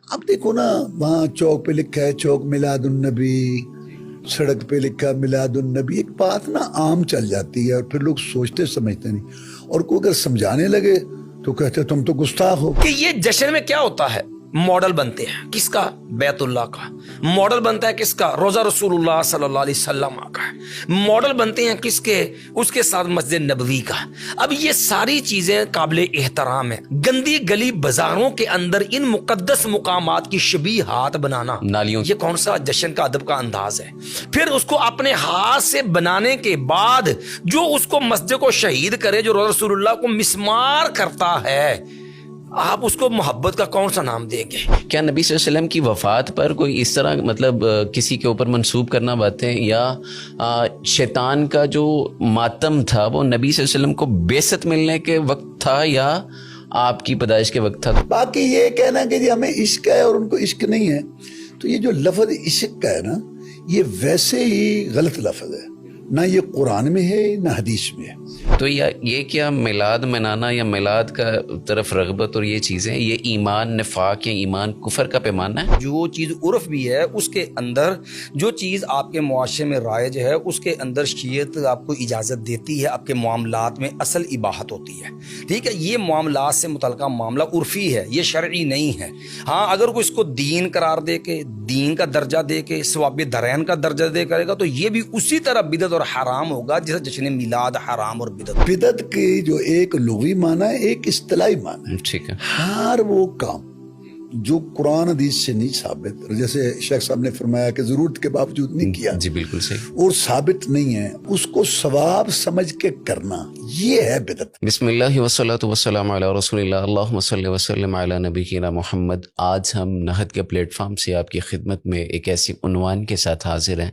اب دیکھو نا وہاں چوک پہ لکھا ہے چوک میلاد النبی، سڑک پہ لکھا میلاد النبی، ایک بات نا عام چل جاتی ہے اور پھر لوگ سوچتے سمجھتے نہیں، اور کوئی اگر سمجھانے لگے تو کہتے تم تو گستاخ ہو. کہ یہ جشن میں کیا ہوتا ہے، ماڈل بنتے ہیں کس کا؟ بیت اللہ کا. ماڈل بنتا ہے کس کا؟ روزہ رسول اللہ صلی اللہ علیہ وسلم کا. ماڈل بنتے ہیں کس کے؟ اس کے ساتھ مسجد نبوی کا. اب یہ ساری چیزیں قابل احترام ہیں. گندی گلی بازاروں کے اندر ان مقدس مقامات کی شبیہات بنانا، نالیوں، یہ کون سا جشن کا ادب کا انداز ہے؟ پھر اس کو اپنے ہاتھ سے بنانے کے بعد جو اس کو مسجد کو شہید کرے، جو روزہ رسول اللہ کو مسمار کرتا ہے، آپ اس کو محبت کا کون سا نام دیں گے؟ کیا نبی صلی اللہ علیہ وسلم کی وفات پر کوئی اس طرح مطلب کسی کے اوپر منسوب کرنا باتیں، یا شیطان کا جو ماتم تھا وہ نبی صلی اللہ علیہ وسلم کو بعثت ملنے کے وقت تھا یا آپ کی پیدائش کے وقت تھا؟ باقی یہ کہنا کہ جی ہمیں عشق ہے اور ان کو عشق نہیں ہے، تو یہ جو لفظ عشق کا ہے نا، یہ ویسے ہی غلط لفظ ہے، نہ یہ قرآن میں ہے نہ حدیث میں ہے. تو یہ کیا میلاد منانا یا میلاد کا طرف رغبت اور یہ چیزیں، یہ ایمان نفاق یا ایمان کفر کا پیمانہ ہے؟ جو چیز عرف بھی ہے اس کے اندر، جو چیز آپ کے معاشرے میں رائج ہے اس کے اندر شریعت آپ کو اجازت دیتی ہے، آپ کے معاملات میں اصل اباحت ہوتی ہے. ٹھیک ہے، یہ معاملات سے متعلقہ معاملہ عرفی ہے، یہ شرعی نہیں ہے. ہاں اگر کوئی اس کو دین قرار دے کے، دین کا درجہ دے کے، ثواب درین کا درجہ دے کرے گا تو یہ بھی اسی طرح بدعت اور حرام ہوگا جیسے جشن میلاد حرام اور بدعت. بدعت کی جو ایک لغوی معنی ہے، ایک اصطلاحی معنی ہے. ٹھیک ہے. ہر وہ کام جو قرآن حدیث سے نہیں ثابت، جیسے شیخ صاحب نے فرمایا کہ ضرورت کے باوجود نہیں کیا، جی بالکل صحیح، اور ثابت نہیں ہے، اس کو ثواب سمجھ کے کرنا، یہ ہے بدعت. بسم اللہ والصلاۃ والسلام علی رسول اللہ، اللہم صلی وسلم علی نبینا محمد. آج ہم نہد کے پلیٹ فارم سے آپ کی خدمت میں ایک ایسی عنوان کے ساتھ حاضر ہیں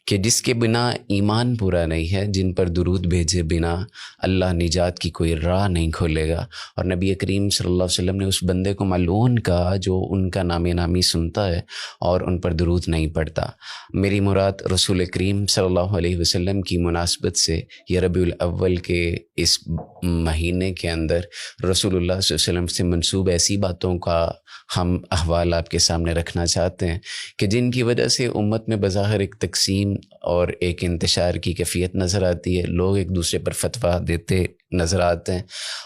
کہ جس کے بنا ایمان پورا نہیں ہے، جن پر درود بھیجے بنا اللہ نجات کی کوئی راہ نہیں کھولے گا. اور نبی کریم صلی اللہ علیہ وسلم نے اس بندے کو ملعون کہا جو ان کا نام نامی سنتا ہے اور ان پر درود نہیں پڑھتا. میری مراد رسول کریم صلی اللہ علیہ وسلم کی مناسبت سے یہ ربیع الاول کے اس مہینے کے اندر رسول اللہ صلی اللہ علیہ وسلم سے منسوب ایسی باتوں کا ہم احوال آپ کے سامنے رکھنا چاہتے ہیں کہ جن کی وجہ سے امت میں بظاہر ایک تقسیم اور ایک انتشار کی کیفیت نظر آتی ہے، لوگ ایک دوسرے پر فتویٰ دیتے نظر آتے ہیں.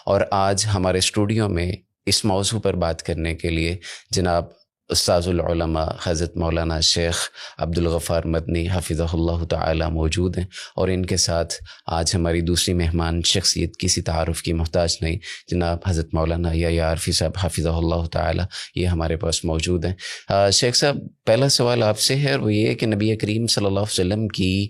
اور آج ہمارے اسٹوڈیو میں اس موضوع پر بات کرنے کے لیے جناب استاذ العلماء حضرت مولانا شیخ عبدالغفار مدنی حفظہ اللہ تعالی موجود ہیں، اور ان کے ساتھ آج ہماری دوسری مہمان شخصیت کسی تعارف کی محتاج نہیں، جناب حضرت مولانا یحییٰ عارفی صاحب حفظہ اللہ تعالی، یہ ہمارے پاس موجود ہیں. شیخ صاحب، پہلا سوال آپ سے ہے، اور وہ یہ ہے کہ نبی کریم صلی اللہ علیہ وسلم کی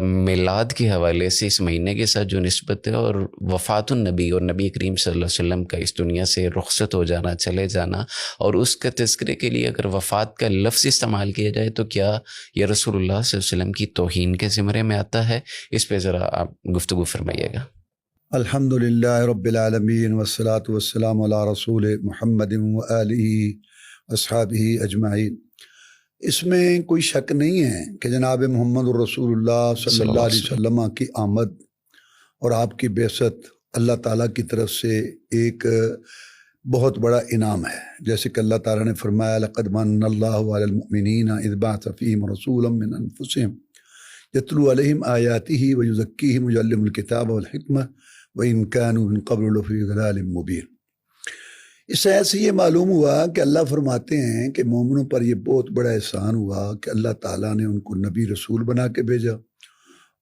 میلاد کے حوالے سے اس مہینے کے ساتھ جو نسبت ہے، اور وفات النبی اور نبی کریم صلی اللہ علیہ وسلم کا اس دنیا سے رخصت ہو جانا، چلے جانا، اور اس کا تذکرے کے لیے اگر وفات کا لفظ استعمال کیا جائے تو کیا یہ رسول اللہ صلی اللہ علیہ وسلم کی توہین کے زمرے میں آتا ہے؟ اس پہ ذرا آپ گفتگو فرمائیے گا. الحمدللہ رب العالمین والصلاة والسلام علی رسول محمد وآلہ اصحابہ اجمعین. اس میں کوئی شک نہیں ہے کہ جناب محمد الرسول اللہ صلی اللہ علیہ وسلم کی آمد اور آپ کی بعثت اللہ تعالیٰ کی طرف سے ایک بہت بڑا انعام ہے. جیسے کہ اللہ تعالیٰ نے فرمایا لقد من اللہ علی المؤمنین اذ بعث فیہم رسولا من انفسہم یتلو علیہم آیاتہ ویزکیہم ویعلمہم الکتاب والحکمہ وإن كانوا من قبل لفی ضلال مبین. اس آیت سے یہ معلوم ہوا کہ اللہ فرماتے ہیں کہ مومنوں پر یہ بہت بڑا احسان ہوا کہ اللہ تعالیٰ نے ان کو نبی رسول بنا کے بھیجا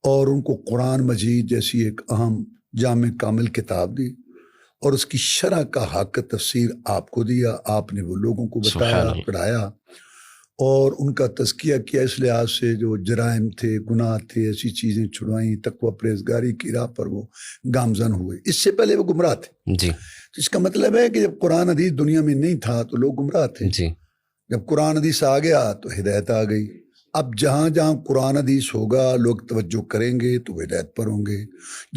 اور ان کو قرآن مجید جیسی ایک اہم جامع کامل کتاب دی، اور اس کی شرح کا حق تفسیر آپ کو دیا. آپ نے وہ لوگوں کو بتایا، پڑھایا، اور ان کا تزکیہ کیا، اس لحاظ سے جو جرائم تھے، گناہ تھے، ایسی چیزیں چھڑوائیں، تقوی پرہیزگاری کی راہ پر وہ گامزن ہوئے. اس سے پہلے وہ گمراہ تھے. جی. تو اس کا مطلب ہے کہ جب قرآن حدیث دنیا میں نہیں تھا تو لوگ گمراہ تھے. جی. جب قرآن حدیث آ گیا تو ہدایت آ گئی. اب جہاں جہاں قرآن حدیث ہوگا لوگ توجہ کریں گے تو وہ ہدایت پر ہوں گے.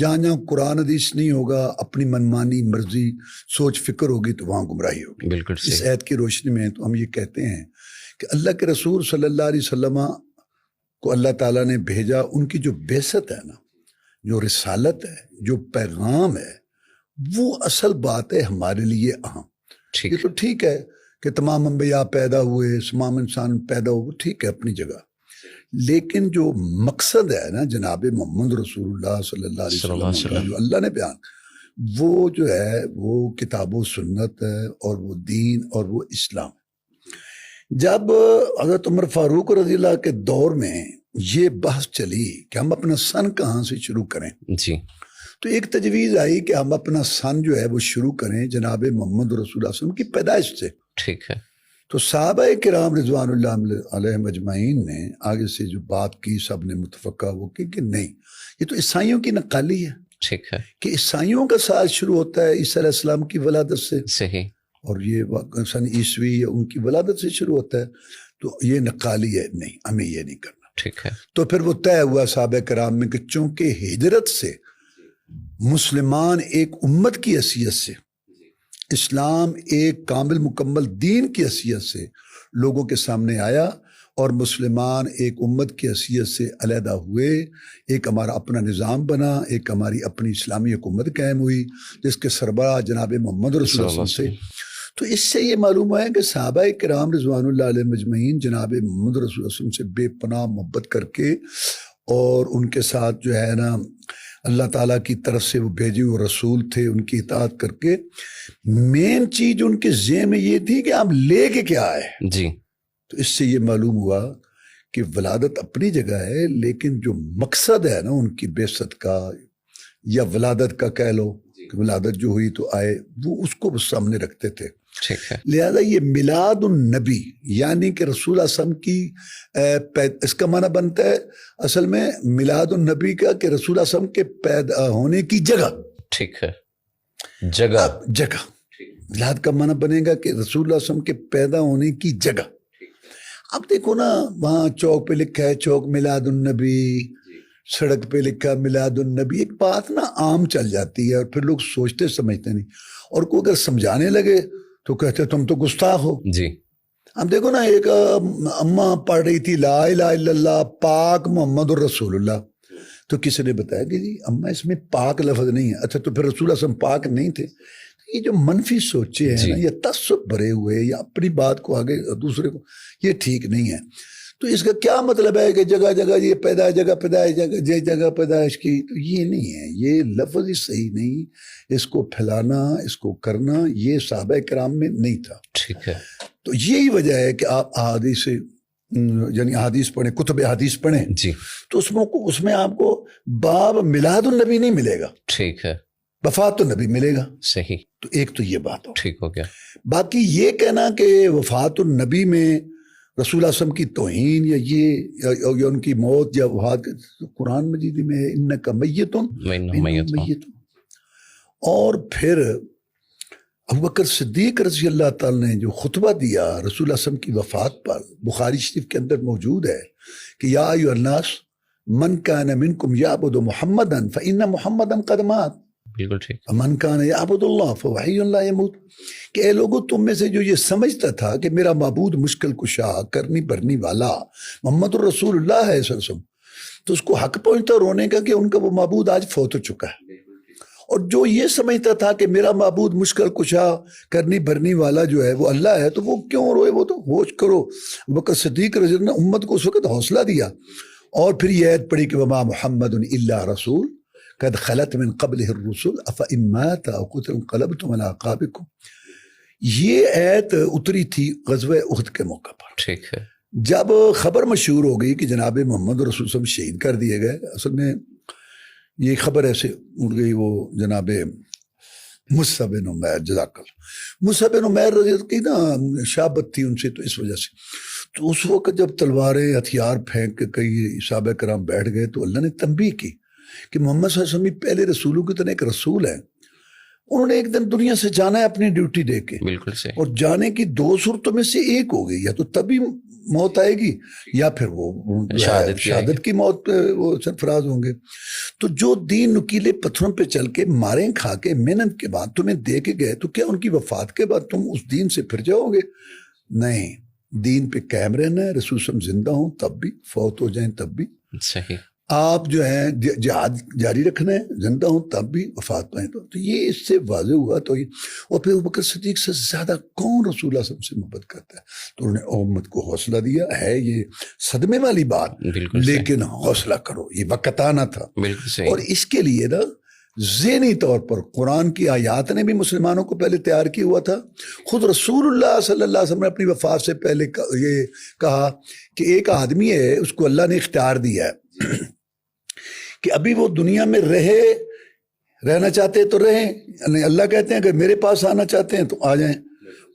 جہاں جہاں قرآن حدیث نہیں ہوگا، اپنی منمانی مرضی سوچ فکر ہوگی تو وہاں گمراہی ہوگی. بالکل صحیح. اس آیت کی روشنی میں تو ہم یہ کہتے ہیں کہ اللہ کے رسول صلی اللہ علیہ وسلم کو اللہ تعالیٰ نے بھیجا. ان کی جو بعثت ہے نا، جو رسالت ہے، جو پیغام ہے، وہ اصل بات ہے ہمارے لیے اہم. یہ تو ٹھیک ہے کہ تمام انبیاء پیدا ہوئے، تمام انسان پیدا ہوئے، ٹھیک ہے اپنی جگہ، لیکن جو مقصد ہے نا جناب محمد رسول اللہ صلی اللہ علیہ وسلم کا جو اللہ نے بیان، وہ جو ہے وہ کتاب و سنت ہے، اور وہ دین اور وہ اسلام۔ جب حضرت عمر فاروق رضی اللہ کے دور میں یہ بحث چلی کہ ہم اپنا سن کہاں سے شروع کریں، جی، تو ایک تجویز آئی کہ ہم اپنا سن جو ہے وہ شروع کریں جناب محمد رسول اللہ صلی اللہ علیہ وسلم کی پیدائش سے۔ ٹھیک ہے، تو صحابہ کرام رضوان اللہ علیہم اجمعین نے آگے سے جو بات کی، سب نے متفقہ وہ کی کہ نہیں، یہ تو عیسائیوں کی نقالی ہے، ٹھیک ہے، کہ عیسائیوں کا سال شروع ہوتا ہے عیسیٰ علیہ السلام کی ولادت سے، صحیح، اور یہ سن عیسوی یا ان کی ولادت سے شروع ہوتا ہے، تو یہ نقالی ہے، نہیں، ہمیں یہ نہیں کرنا۔ ٹھیک ہے، تو پھر وہ طے ہوا صحابہ کرام میں کہ چونکہ ہجرت سے مسلمان ایک امت کی حیثیت سے، اسلام ایک کامل مکمل دین کی حیثیت سے لوگوں کے سامنے آیا، اور مسلمان ایک امت کی حیثیت سے علیحدہ ہوئے، ایک ہمارا اپنا نظام بنا، ایک ہماری اپنی اسلامی حکومت قائم ہوئی جس کے سربراہ جناب محمد رسول اللہ صلی اللہ علیہ وسلم سے۔ تو اس سے یہ معلوم ہوا ہے کہ صحابہ کرام رضوان اللہ علیہ مجمعین جناب محمد رسول اللہ صلی اللہ علیہ وسلم سے بے پناہ محبت کر کے، اور ان کے ساتھ جو ہے نا اللہ تعالیٰ کی طرف سے وہ بھیجے ہوئے رسول تھے، ان کی اطاعت کر کے، مین چیز ان کے ذہن میں یہ تھی کہ آپ لے کے کیا آئے۔ جی، تو اس سے یہ معلوم ہوا کہ ولادت اپنی جگہ ہے، لیکن جو مقصد ہے نا ان کی بعثت کا یا ولادت کا کہہ لو، کہ ولادت جو ہوئی تو آئے، وہ اس کو سامنے رکھتے تھے۔ ٹھیک ہے، لہذا یہ میلاد النبی یعنی کہ رسول اللہ صلی اللہ علیہ وسلم کی اس کا معنی بنتا ہے اصل میں میلاد النبی کا کہ رسول اللہ صلی اللہ علیہ وسلم کے پیدا ہونے کی جگہ۔ ٹھیک ہے، جگہ، جگہ میلاد کا معنی بنے گا کہ رسول اللہ صلی اللہ علیہ وسلم کے پیدا ہونے کی جگہ۔ اب دیکھو نا، وہاں چوک پہ لکھا ہے چوک میلاد النبی، سڑک پہ لکھا میلاد النبی، ایک بات نا عام چل جاتی ہے، اور پھر لوگ سوچتے سمجھتے نہیں، اور کوئی اگر سمجھانے لگے تو کہتے تم تو گستاخ ہو۔ جی، اب دیکھو نا، ایک اماں پڑھ رہی تھی لا الہ الا اللہ پاک محمد الرسول اللہ، تو کسی نے بتایا کہ جی اماں اس میں پاک لفظ نہیں ہے۔ اچھا تو پھر رسول اللہ صلی اللہ علیہ وسلم پاک نہیں تھے؟ یہ جو منفی سوچے ہیں نا، یہ تعصب بھرے ہوئے، یا اپنی بات کو آگے دوسرے کو، یہ ٹھیک نہیں ہے۔ تو اس کا کیا مطلب ہے کہ جگہ جگہ یہ پیدائش، جگہ پیدائش، جگہ جگہ پیدائش کی، تو یہ نہیں ہے، یہ لفظ ہی صحیح نہیں، اس کو پھیلانا، اس کو کرنا، یہ صحابہ کرام میں نہیں تھا۔ ٹھیک ہے، تو یہی وجہ ہے کہ آپ احادیث یعنی احادیث پڑھیں، کتب حدیث پڑھیں، جی، تو اس میں آپ کو باب میلاد النبی نہیں ملے گا، ٹھیک ہے، وفات النبی ملے گا۔ صحیح، تو ایک تو یہ بات ہو، ٹھیک ہو گیا۔ باقی یہ کہنا کہ وفات النبی میں رسول اللہ صلی اللہ علیہ وسلم کی توہین یا یہ یا ان کی موت یا وفات، قرآن مجید میں انکا میتون میتون۔ اور پھر ابوبکر صدیق رضی اللہ تعالیٰ نے جو خطبہ دیا رسول اللہ صلی اللہ علیہ وسلم کی وفات پر، بخاری شریف کے اندر موجود ہے کہ یا ایھا الناس من کان منکم یعبد محمدا فإن محمدا قد مات، بالکل ٹھیک، من کان یعبد اللہ فهو حی لا یموت، کہ اے لوگوں تم میں سے جو یہ سمجھتا تھا کہ میرا معبود مشکل کشا کرنی بھرنی والا محمد الرسول اللہ ہے صلی اللہ علیہ وسلم، تو اس کو حق پہنچتا رونے کا کہ ان کا وہ معبود آج فوت ہو چکا ہے۔ اور جو یہ سمجھتا تھا کہ میرا معبود مشکل کشا کرنی بھرنی والا جو ہے وہ اللہ ہے، تو وہ کیوں روئے، وہ تو ہوش کرو۔ ابوبکر صدیق رضی اللہ عنہ نے امت کو اس وقت حوصلہ دیا، اور پھر یہ آیت پڑھی کہ وما محمد الا رسول قد خلت من قبلہ الرسل افإن مات او قتل انقلبتم علی اعقابکم۔ یہ آیت اتری تھی غزوہ احد کے موقع پر، ٹھیک ہے، جب خبر مشہور ہو گئی کہ جناب محمد رسول صلی اللہ علیہ وسلم شہید کر دیے گئے۔ اصل میں یہ خبر ایسے اڑ گئی، وہ جناب مصعب بن عمیر، جزاک اللہ، مصعب بن عمیر رضی اللہ کی نا شابت تھی ان سے، تو اس وجہ سے تو اس وقت جب تلواریں ہتھیار پھینک کے کئی صحابہ کرام بیٹھ گئے، تو اللہ نے تنبیہ کی کہ محمد صلی اللہ علیہ وسلم پہلے رسولوں کی طرح ایک رسول ہے، انہوں نے ایک دن دنیا سے جانا ہے اپنی ڈیوٹی دے کے، بالکل صحیح، اور جانے کی دو صورتوں میں سے ایک ہو گئی، یا تو تبھی موت آئے گی یا پھر وہ شہادت کی موت پہ وہ سرفراز ہوں گے۔ تو جو دین نکیلے پتھروں پہ چل کے ماریں کھا کے محنت کے بعد تمہیں دے کے گئے، تو کیا ان کی وفات کے بعد تم اس دین سے پھر جاؤ گے؟ نہیں، دین پہ قائم رہنا ہے، رسول صلی اللہ علیہ وسلم زندہ ہوں تب بھی، فوت ہو جائیں تب بھی۔ صحیح، آپ جو ہیں جہاد جاری رکھنا ہے، زندہ ہوں تب بھی، وفات پائیں تو یہ اس سے واضح ہوا. تو یہ اور پھر ابوبکر صدیق سے زیادہ کون رسول اللہ صلی اللہ علیہ وسلم سے محبت کرتا ہے؟ تو انہوں نے امت کو حوصلہ دیا. ہے یہ صدمے والی بات، بالکل لیکن حوصلہ کرو، یہ وقت آنا تھا. بالکل صحیح. اور اس کے لیے نا ذہنی طور پر قرآن کی آیات نے بھی مسلمانوں کو پہلے تیار کیا ہوا تھا. خود رسول اللہ صلی اللہ علیہ وسلم نے اپنی وفات سے پہلے یہ کہا کہ ایک آدمی ہے، اس کو اللہ نے اختیار دیا ہے کہ ابھی وہ دنیا میں رہنا چاہتے ہیں تو رہیں، یعنی اللہ کہتے ہیں کہ میرے پاس آنا چاہتے ہیں تو آ جائیں.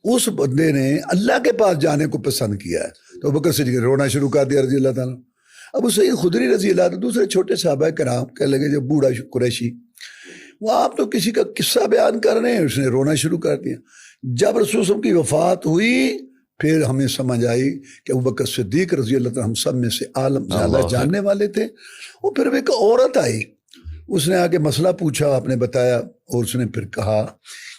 اس بندے نے اللہ کے پاس جانے کو پسند کیا ہے، تو ابوبکر صدیق نے رونا شروع کر دیا رضی اللہ تعالیٰ. ابو سعید خدری رضی اللہ عنہ، دوسرے چھوٹے صحابہ کرام کہنے لگے جب بوڑھا قریشی، وہ آپ تو کسی کا قصہ بیان کر رہے ہیں، اس نے رونا شروع کر دیا. جب رسول صلی اللہ علیہ وسلم کی وفات ہوئی پھر ہمیں سمجھ آئی کہ ابوبکر صدیق رضی اللہ عنہ ہم سب میں سے عالم زیادہ جاننے والے تھے. وہ پھر ایک عورت آئی، اس نے آ کے مسئلہ پوچھا، آپ نے بتایا، اور اس نے پھر کہا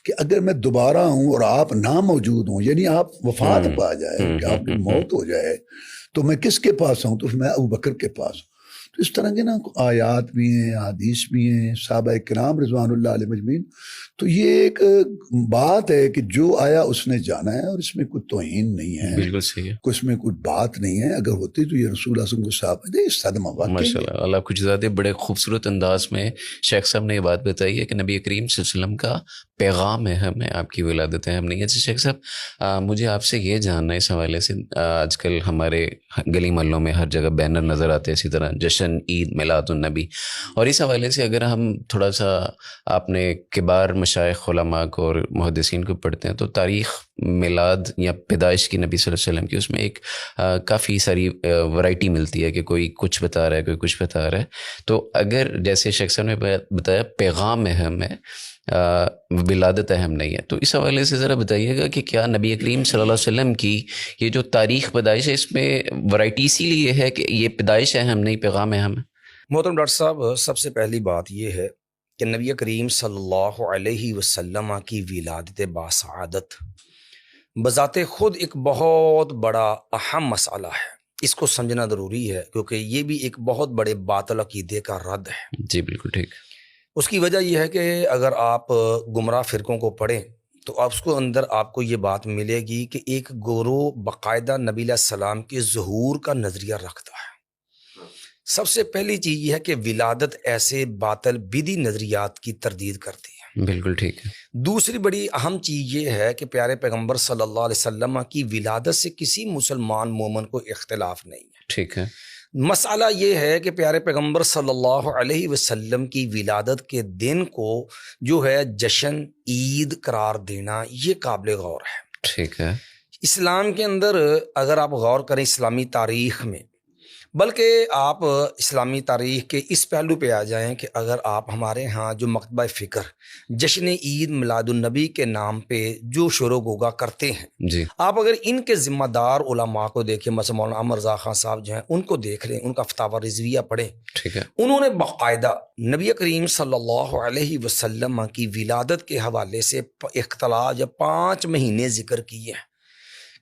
کہ اگر میں دوبارہ ہوں اور آپ نہ موجود ہوں، یعنی آپ وفات پا جائے، کہ آپ کی موت ہو جائے، تو میں کس کے پاس آؤں؟ تو میں ابوبکر کے پاس ہوں. تو اس طرح کے نا آیات بھی ہیں، حدیث بھی ہیں، صحابہ کرام رضوان اللہ علیہ مجمعین. تو یہ ایک بات ہے کہ جو آیا اس نے جانا ہے، اور اس میں کوئی توہین نہیں ہے، بالکل صحیح ہے، اس میں کوئی بات نہیں ہے. اگر ہوتی تو یہ رسول اللہ صلی اللہ علیہ وسلم کو صاحب صدمہ واقعی. ماشاء اللہ. اللہ کچھ زیادہ بڑے خوبصورت انداز میں شیخ صاحب نے یہ بات بتائی ہے کہ نبی کریم صلی اللہ علیہ وسلم کا پیغام اہم ہے، آپ کی ولادت اہم نہیں ہے. اچھا شیخ صاحب، مجھے آپ سے یہ جاننا ہے اس حوالے سے، آج کل ہمارے گلی محلوں میں ہر جگہ بینر نظر آتے ہیں اسی طرح جشن عید میلاد النبی، اور اس حوالے سے اگر ہم تھوڑا سا اپنے کبار مشائخ علماء کو اور محدثین کو پڑھتے ہیں تو تاریخ میلاد یا پیدائش کی نبی صلی اللہ علیہ وسلم کی، اس میں ایک کافی ساری ورائٹی ملتی ہے کہ کوئی کچھ بتا رہا ہے، کوئی کچھ بتا رہا ہے. تو اگر جیسے شیخ صاحب نے بتایا پیغام اہم ہے، ولادت اہم نہیں ہے، تو اس حوالے سے ذرا بتائیے گا کہ کیا نبی کریم صلی اللہ علیہ وسلم کی یہ جو تاریخ پیدائش ہے اس میں ورائٹی اسی لیے ہے کہ یہ پیدائش اہم نہیں، پیغام اہم ہے؟ محترم ڈاکٹر صاحب، سب سے پہلی بات یہ ہے کہ نبی کریم صلی اللہ علیہ وسلم کی ولادت باسعادت بذات خود ایک بہت بڑا اہم مسئلہ ہے. اس کو سمجھنا ضروری ہے کیونکہ یہ بھی ایک بہت بڑے باطل عقیدے کا رد ہے. جی بالکل ٹھیک. اس کی وجہ یہ ہے کہ اگر آپ گمراہ فرقوں کو پڑھیں تو اس کو اندر آپ کو یہ بات ملے گی کہ ایک گروہ باقاعدہ نبی علیہ السلام کے ظہور کا نظریہ رکھتا ہے. سب سے پہلی چیز یہ ہے کہ ولادت ایسے باطل بدعی نظریات کی تردید کرتی ہے. بالکل ٹھیک ہے. دوسری بڑی اہم چیز یہ ہے کہ پیارے پیغمبر صلی اللہ علیہ وسلم کی ولادت سے کسی مسلمان مومن کو اختلاف نہیں ہے. ٹھیک ہے. مسئلہ یہ ہے کہ پیارے پیغمبر صلی اللہ علیہ وسلم کی ولادت کے دن کو جو ہے جشن عید قرار دینا یہ قابل غور ہے. ٹھیک ہے. اسلام کے اندر اگر آپ غور کریں اسلامی تاریخ میں، بلکہ آپ اسلامی تاریخ کے اس پہلو پہ آ جائیں کہ اگر آپ ہمارے ہاں جو مکتبہ فکر جشن عید میلاد النبی کے نام پہ جو شروع گوگا کرتے ہیں، جی آپ اگر ان کے ذمہ دار علماء کو دیکھیں، مثلا مولانا عمر رضا خان صاحب جو ہیں ان کو دیکھ لیں، ان کا فتاوی رضویہ پڑھیں. ٹھیک ہے. انہوں نے باقاعدہ نبی کریم صلی اللہ علیہ وسلم کی ولادت کے حوالے سے اختلاف یا 5 مہینے ذکر کیے ہیں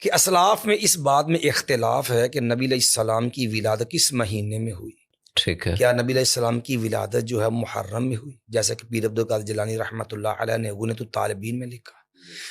کہ اسلاف میں اس بات میں اختلاف ہے کہ نبی علیہ السلام کی ولادت کس مہینے میں ہوئی. ٹھیک ہے. کیا نبی علیہ السلام کی ولادت جو ہے محرم میں ہوئی جیسا کہ پیر عبدالقادر جیلانی رحمۃ اللہ علیہ نے غنیۃ الطالبین میں لکھا،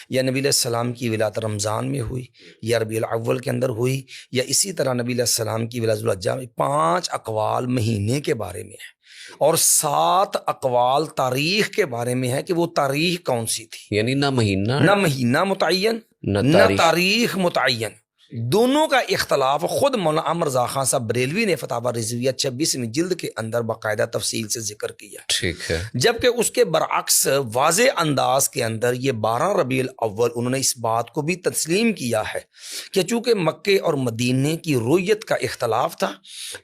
یا نبی علیہ السلام کی ولادت رمضان میں ہوئی، یا ربیع الاول کے اندر ہوئی، یا اسی طرح نبی علیہ السلام کی ولادت ذوالحجہ میں. 5 اقوال مہینے کے بارے میں ہے اور 7 اقوال تاریخ کے بارے میں ہے کہ وہ تاریخ کون سی تھی. یعنی نہ مہینہ متعین نہ تاریخ متعین، دونوں کا اختلاف. خود مولانا عمر رضا خان صاحب بریلوی نے فتاوی رضویہ 26ویں جلد کے اندر باقاعدہ تفصیل سے ذکر کیا. ٹھیک ہے. جبکہ اس کے برعکس واضح انداز کے اندر یہ 12 ربیع الاول انہوں نے اس بات کو بھی تسلیم کیا ہے کہ چونکہ مکے اور مدینے کی رویت کا اختلاف تھا،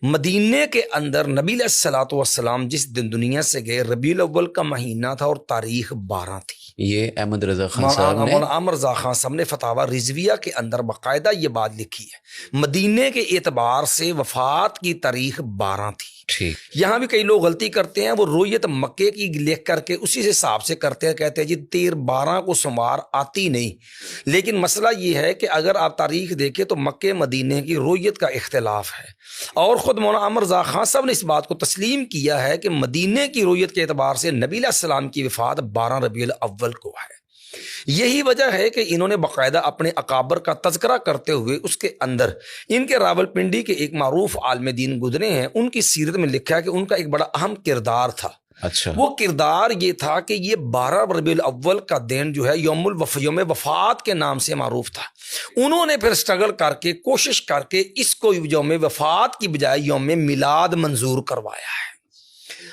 مدینے کے اندر نبی علیہ الصلوۃ والسلام جس دن دنیا سے گئے ربیع الاول کا مہینہ تھا اور تاریخ 12 تھی. یہ احمد رضا خان صاحب نے مولانا عمر رضا خان صاحب نے فتاوی رضویہ کے اندر باقاعدہ یہ بعد لکھی ہے. مدینے کے اعتبار سے وفات کی تاریخ 12 تھی. ٹھیک. یہاں بھی کئی لوگ غلطی کرتے ہیں, وہ رویت مکے کی لکھ کر کے اسی سے حساب سے کرتے ہیں, کہتے ہیں جی 13-12 کو شمار آتی نہیں. لیکن مسئلہ یہ ہے کہ اگر آپ تاریخ دیکھیں تو مکے مدینے کی رویت کا اختلاف ہے, اور خود مولانا عمر رضا خان صاحب نے اس بات کو تسلیم کیا ہے کہ مدینے کی رویت کے اعتبار سے نبی علیہ السلام کی وفات 12 ربیع الاول کو ہے. یہی وجہ ہے کہ انہوں نے باقاعدہ اپنے اکابر کا تذکرہ کرتے ہوئے اس کے اندر ان کے راول پنڈی کے ایک معروف عالم دین گزرے ہیں, ان کی سیرت میں لکھا ہے کہ ان کا ایک بڑا اہم کردار تھا. اچھا. وہ کردار یہ تھا کہ یہ 12 ربیع الاول کا دن جو ہے یوم وفات کے نام سے معروف تھا. انہوں نے پھر سٹرگل کر کے کوشش کر کے اس کو یوم وفات کی بجائے یوم میلاد منظور کروایا ہے.